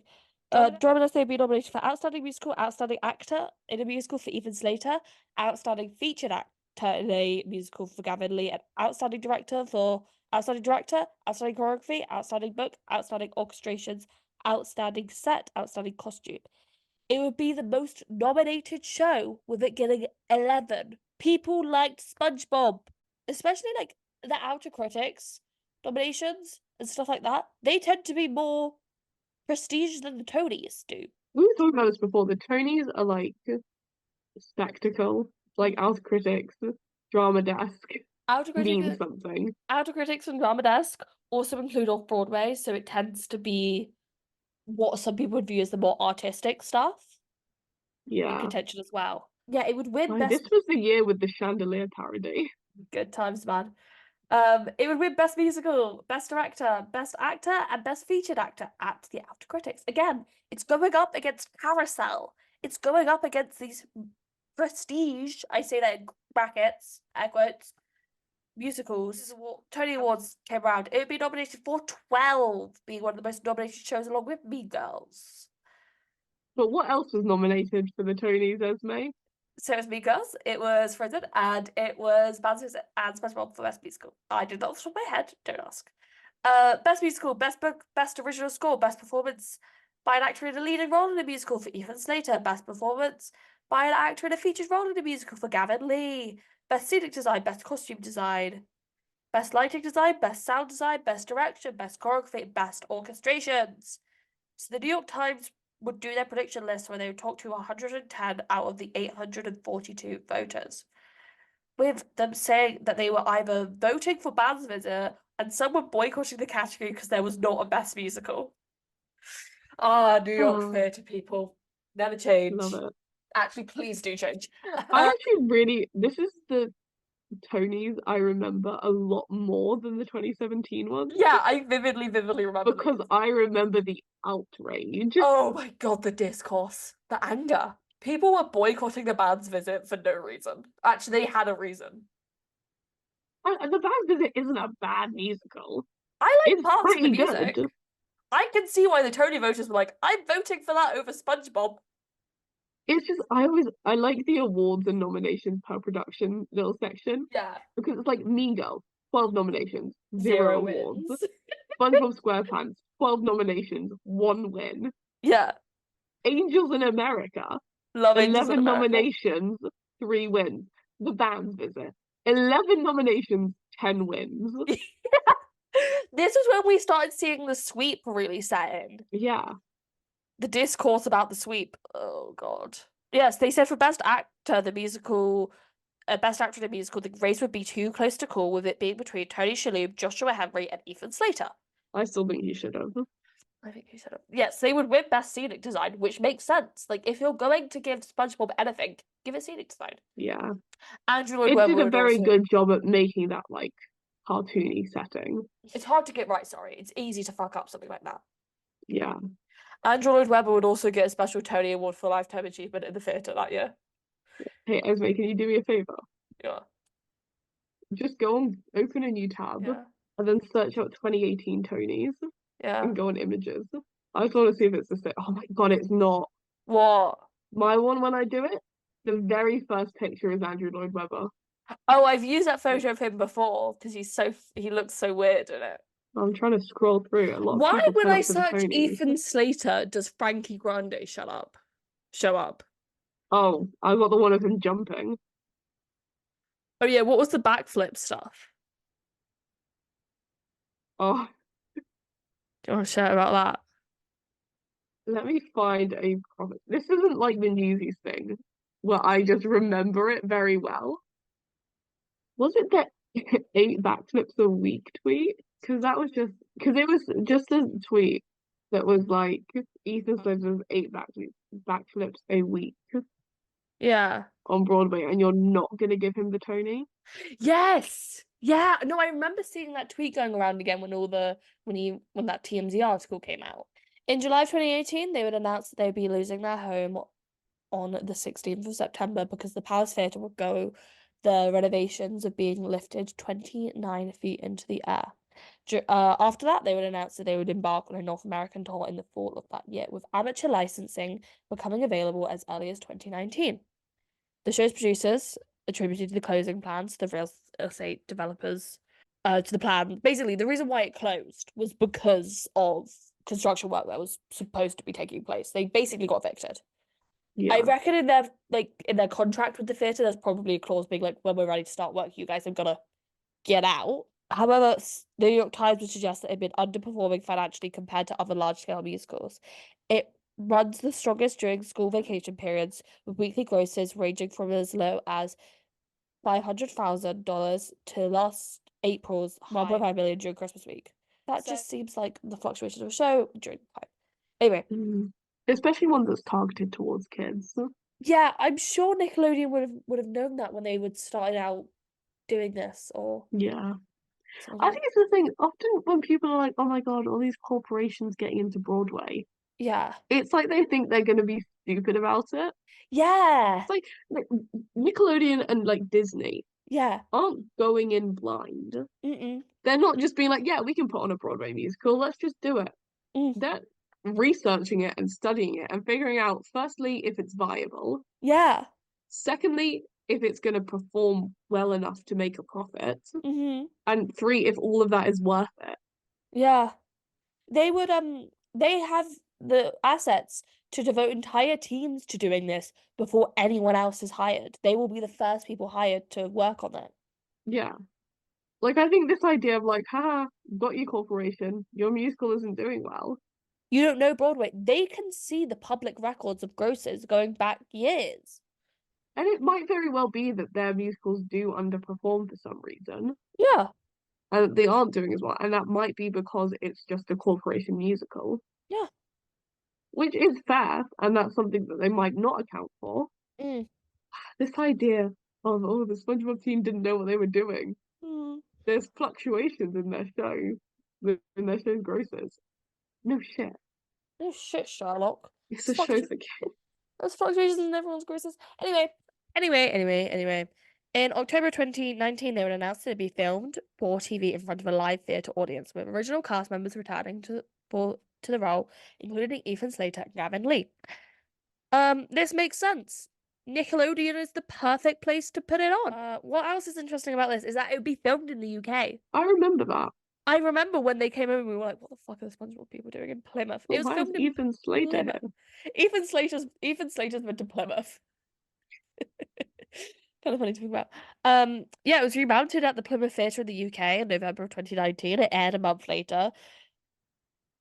Drama Desk, they've been nominated for Outstanding Musical, Outstanding Actor in a Musical for Ethan Slater, Outstanding Featured Actor in a Musical for Gavin Lee, and Outstanding Director for Outstanding Director, Outstanding Choreography, Outstanding Book, Outstanding Orchestrations, Outstanding Set, Outstanding Costume. It would be the most nominated show with it getting 11. People liked SpongeBob, especially like the Outer Critics nominations and stuff like that. They tend to be more prestige than the Tonys do. We were talking about this before. The Tonys are like spectacle, like Outer Critics, Drama Desk, mean something. Outer Critics and Drama Desk also include off Broadway, so it tends to be what some people would view as the more artistic stuff. Yeah. In contention as well. Yeah, it would win best. This was the year with the chandelier parody. Good times, man. It would win Best Musical, Best Director, Best Actor, and Best Featured Actor at the Outer Critics. Again, it's going up against Carousel. It's going up against these prestige, I say that in brackets, air quotes, musicals. Tony Awards came around. It would be nominated for 12, being one of the most nominated shows along with Mean Girls. But what else was nominated for the Tonys, Esme? So it was Mean Girls, it was Frozen, and it was Bad News and Spongebob for Best Musical. I did that off the top of my head, don't ask. Best Musical, Best Book, Best Original Score, Best Performance by an actor in a leading role in a musical for Ethan Slatter, Best Performance by an actor in a featured role in a musical for Gavin Lee, Best Scenic Design, Best Costume Design, Best Lighting Design, Best Sound Design, Best Direction, Best Choreography, Best Orchestrations. So the New York Times would do their prediction list where they would talk to 110 out of the 842 voters, with them saying that they were either voting for Band's Visit and some were boycotting the category because there was not a Best Musical. Ah, New York Oh, theatre people. Never love change. it. Actually, please do change. I actually really, this is the Tonys I remember a lot more than the 2017 ones Yeah, I vividly remember because these. I remember the outrage. Oh my god, the discourse, the anger. People were boycotting the Band's Visit for no reason. Actually, they had a reason. And the Bad Visit isn't a bad musical. I like It's parts of the pretty good. music. I can see why the Tony voters were like, I'm voting for that over SpongeBob. It's just I like the awards and nominations per production little section Yeah. because it's like Mean Girls, 12 nominations, zero Zero awards. wins. SpongeBob SquarePants, 12 nominations, one win. Yeah. Angels in America, Love Angels in 11 America. nominations, 3 wins. The Band's Visit, 11 nominations, 10 wins. This was when we started seeing the sweep really set in. Yeah. The discourse about the sweep. Oh god. Yes, they said for best actor, the musical, best actor in a musical, the race would be too close to call, with it being between Tony Shalhoub, Joshua Henry, and Ethan Slater. I still think he should have. I think you said it. Yes, they would win best scenic design, which makes sense. Like if you're going to give SpongeBob anything, give it scenic design. Yeah. Andrew Lloyd It Webber did a would very also. good job at making that like cartoony setting. It's hard to get right. Sorry, it's easy to fuck up something like that. Yeah. Andrew Lloyd Webber would also get a special Tony Award for lifetime achievement in the theatre that year. Hey, Esme, can you do me a favor? Yeah, Just go on, open a new tab, yeah, and then search out 2018 Tonys yeah. and go on images. I just want to see if it's the same. Oh my God, it's not. What? My one, when I do it, the very first picture is Andrew Lloyd Webber. Oh, I've used that photo of him before because he looks so weird in it. I'm trying to scroll through. A lot of Why, people when turn I up for the search Tonys. Ethan Slater, does Frankie Grande shut up? Show up? Oh, I got the one of him jumping. Oh yeah, what was the backflip stuff? Oh, Do you want to share about that? let me find a comment. This isn't like the Newsies thing where I just remember it very well. Was it that 8 backflips a week tweet? Because it was just a tweet that was like Ethan Slater's 8 backflips a week Yeah. on Broadway, and you're not gonna give him the Tony? Yes. Yeah. No, I remember seeing that tweet going around again when that TMZ article came out. In July 2018, they would announce that they'd be losing their home on the 16th of September because the Palace Theatre would go the renovations of being lifted 29 feet into the air. After that, they would announce that they would embark on a North American tour in the fall of that year, with amateur licensing becoming available as early as 2019. The show's producers attributed the closing plans to the real estate developers to the plan. Basically, the reason why it closed was because of construction work that was supposed to be taking place. They basically got evicted. I Yeah. reckon in their contract with the theatre, there's probably a clause being like, when we're ready to start work, you guys have got to get out. However, the New York Times would suggest that it had been underperforming financially compared to other large-scale musicals. It runs the strongest during school vacation periods, with weekly grosses ranging from as low as $500,000 to last April's 1.5 million during Christmas week. That just seems like the fluctuation of a show during time. Anyway, Especially one that's targeted towards kids. yeah, I'm sure Nickelodeon would have known that when they would start out doing this or Yeah. something I like think it's the thing, often when people are like, oh my God, all these corporations getting into Broadway, yeah. it's like they think they're gonna be stupid about it. Yeah. It's like Nickelodeon and like Disney Yeah. aren't going in blind. Mm-mm. They're not just being like, yeah, we can put on a Broadway musical, let's just do it. Mm. They're researching it and studying it and figuring out, firstly, if it's viable, Yeah. secondly, if it's going to perform well enough to make a profit, Mm-hmm. and three, if all of that is worth it. Yeah. They would they have the assets to devote entire teams to doing this before anyone else is hired. They will be the first people hired to work on it. Yeah. Like, I think this idea of like, haha, got your corporation, your musical isn't doing well. You don't know Broadway. They can see the public records of grosses going back years. And it might very well be that their musicals do underperform for some reason, Yeah. and they aren't doing as well. And that might be because it's just a corporation musical, Yeah. which is fair, and that's something that they might not account for. Mm. This idea of, oh, the SpongeBob team didn't know what they were doing. Mm. There's fluctuations in their show's grosses. No shit. No shit, Sherlock. It's It's a show fluctu for kids. There's fluctuations in everyone's grosses. Anyway. In October 2019, they were announced to be filmed for TV in front of a live theatre audience, with original cast members returning to the role, including Ethan Slatter and Gavin Lee. This makes sense. Nickelodeon is the perfect place to put it on. What else is interesting about this is that it would be filmed in the UK. I remember that. I remember when they came over, we were like, "What the fuck are the SpongeBob people doing in Plymouth?" But It was why is filmed in Ethan Slater Plymouth. here? Ethan Slater's been to Plymouth. Kind of funny to think about. Yeah, it was remounted at the Plymouth Theatre in the UK in November of 2019. It aired a month later.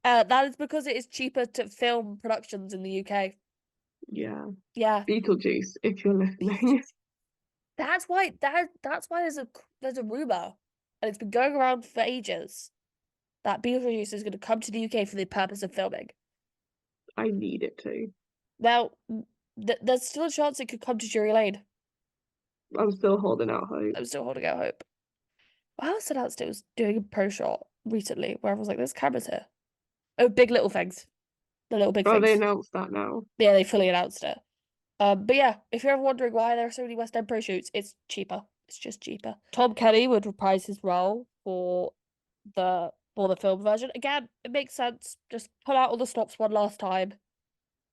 That is because it is cheaper to film productions in the UK. Yeah. Yeah. Beetlejuice, if you're listening. That's why there's a rumor, and it's been going around for ages, that Beetlejuice is going to come to the UK for the purpose of filming. I need it to. Now, there's still a chance it could come to Drury Lane. I'm still holding out hope. I'm still holding out hope. What else announced it was doing a pro shot recently where everyone's like, "There's cameras here." Oh, Big Little Things. The Little Big Oh, they Things. announced that now. Yeah, they fully announced it. But yeah, if you're ever wondering why there are so many West End pro shoots, it's cheaper. It's just cheaper. Tom Kenny would reprise his role for the film version. Again, it makes sense. Just pull out all the stops one last time,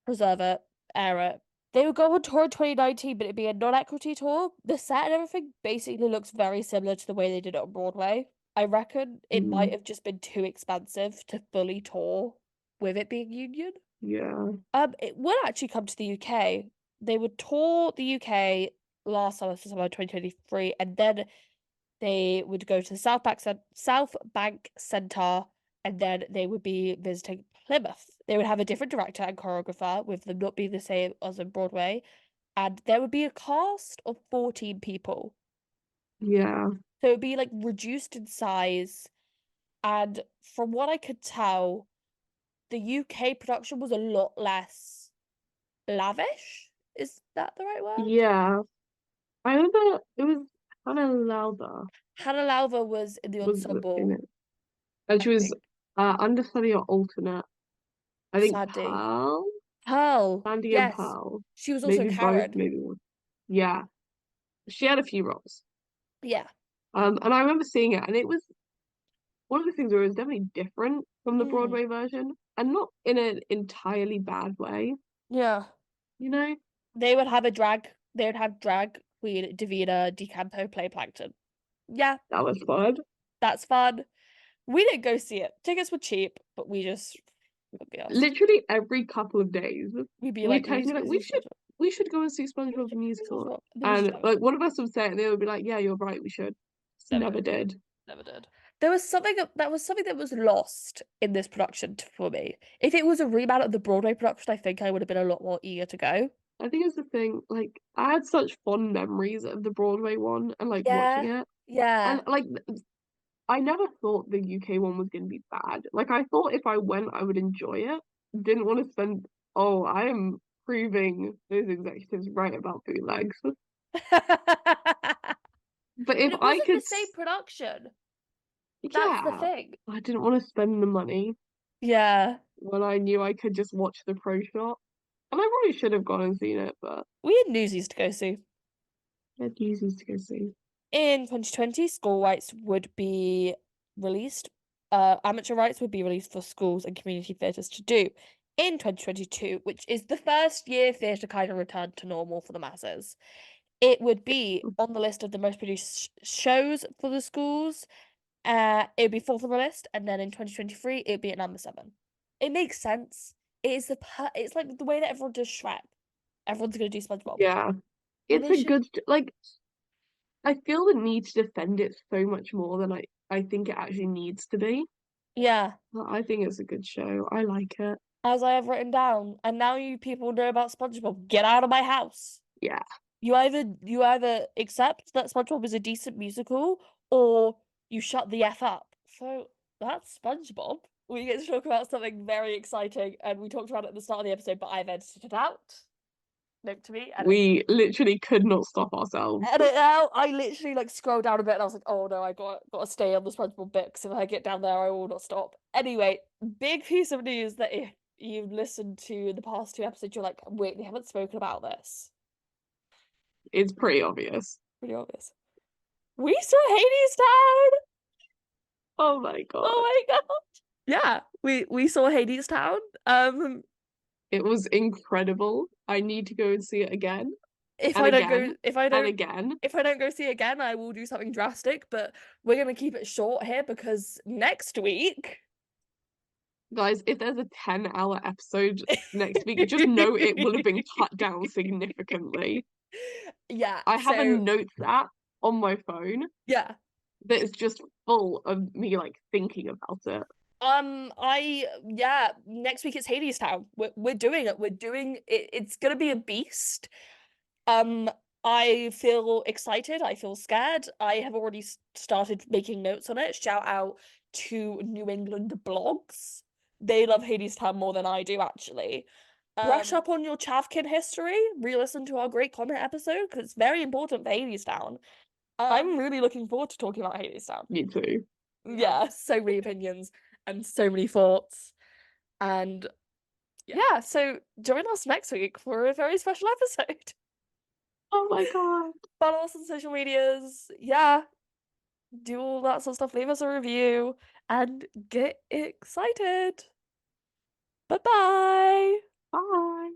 preserve it, air it. They would go on tour in 2019, but it'd be a non-equity tour. The set and everything basically looks very similar to the way they did it on Broadway. I reckon it might have just been too expensive to fully tour with it being union. Yeah. It would actually come to the UK. They would tour the UK last summer, so summer 2023, and then they would go to the South Bank Centre, and then they would be visiting Plymouth. They would have a different director and choreographer, with them not being the same as on Broadway, and there would be a cast of 14 people. Yeah. So it would be like reduced in size, and from what I could tell, the UK production was a lot less lavish. Is that the right word? Yeah. I remember it was Hannah Lauber Hannah Lauber was in the was in ensemble, it. And I she was think. understudy or alternate. I think Sandy. Pearl, Pearl. Sandy and Yes. Pearl. She was also Maybe both, Karen. maybe one. Yeah. She had a few roles. Yeah. And I remember seeing it, and it was one of the things where it was definitely different from the Mm. Broadway version, and not in an entirely bad way, Yeah. you know? They would have drag queen Davina DeCampo play Plankton. Yeah, That was fun. that's fun. We didn't go see it. Tickets were cheap, but we just would be us. Literally every couple of days, We'd be we like, we text need me to like go see SpongeBob. we should go and see We SpongeBob the should go see Musical. SpongeBob. And then we just And never like did. one of us would say it, and they would be like, "Yeah, you're right, we should." Just Never never did. did. Never did. There was something that was lost in this production for me. If it was a remount of the Broadway production, I think I would have been a lot more eager to go. I think it's the thing, like I had such fond memories of the Broadway one and like watching Yeah. it. Yeah. And like I never thought the UK one was gonna be bad. Like I thought if I went I would enjoy it. Didn't want to spend I am proving those executives right about bootlegs. But if But it I wasn't could the same production. That's the yeah, thing. I didn't want to spend the money Yeah. when I knew I could just watch the pro shot. And I probably should have gone and seen it, but We had Newsies to go see. I had users to go see. In 2020, school rights would be released. amateur rights would be released for schools and community theatres to do in 2022, which is the first year theatre kind of returned to normal for the masses. It would be on the list of the most produced shows for the schools. It would be fourth on the list, and then in 2023, it would be at number 7. It makes sense. It's like the way that everyone does Shrek. Everyone's gonna do SpongeBob. Yeah. And It's they a should. good like I feel the need to defend it so much more than I think it actually needs to be. Yeah, But I think it's a good show. I like it. as I have written down, and now you people know about SpongeBob. Get out of my house. Yeah. You either accept that SpongeBob is a decent musical, or you shut the F up. So that's SpongeBob. We get to talk about something very exciting, and we talked about it at the start of the episode, but I've edited it out. Note to me, edit. We literally could not stop ourselves. Edit out. I literally like scrolled down a bit and I was like, oh no, I gotta stay on the SpongeBob bit because if I get down there, I will not stop. Anyway, big piece of news that if you've listened to the past 2 episodes, you're like, wait, they haven't spoken about this. It's pretty obvious. Pretty obvious. We saw Hades Town. Oh my God. Oh my god. Yeah, we saw Hades Town. It was incredible. I need to go and see it again if and I don't again go if I and don't again. if I don't go see it again, I will do something drastic, but we're gonna keep it short here because next week. Guys, if there's a 10-hour episode next week, just know it will have been cut down significantly. Yeah, I have a so notes app on my phone yeah. that is just full of me like thinking about it. Next week it's Hades Town. We're doing it. We're doing it. It's gonna be a beast. Um, I feel excited. I feel scared. I have already started making notes on it. Shout out to New England blogs. They love Hades Town more than I do, actually. Brush up on your Chavkin history. Re-listen to our great comment episode because it's very important for Hades Town. I'm really looking forward to talking about Hades Town. Me too. Yeah, so many opinions and so many thoughts. And yeah, so join us next week for a very special episode. Oh my God. Follow us on social medias. Yeah, do all that sort of stuff. Leave us a review and get excited. Bye-bye. Bye.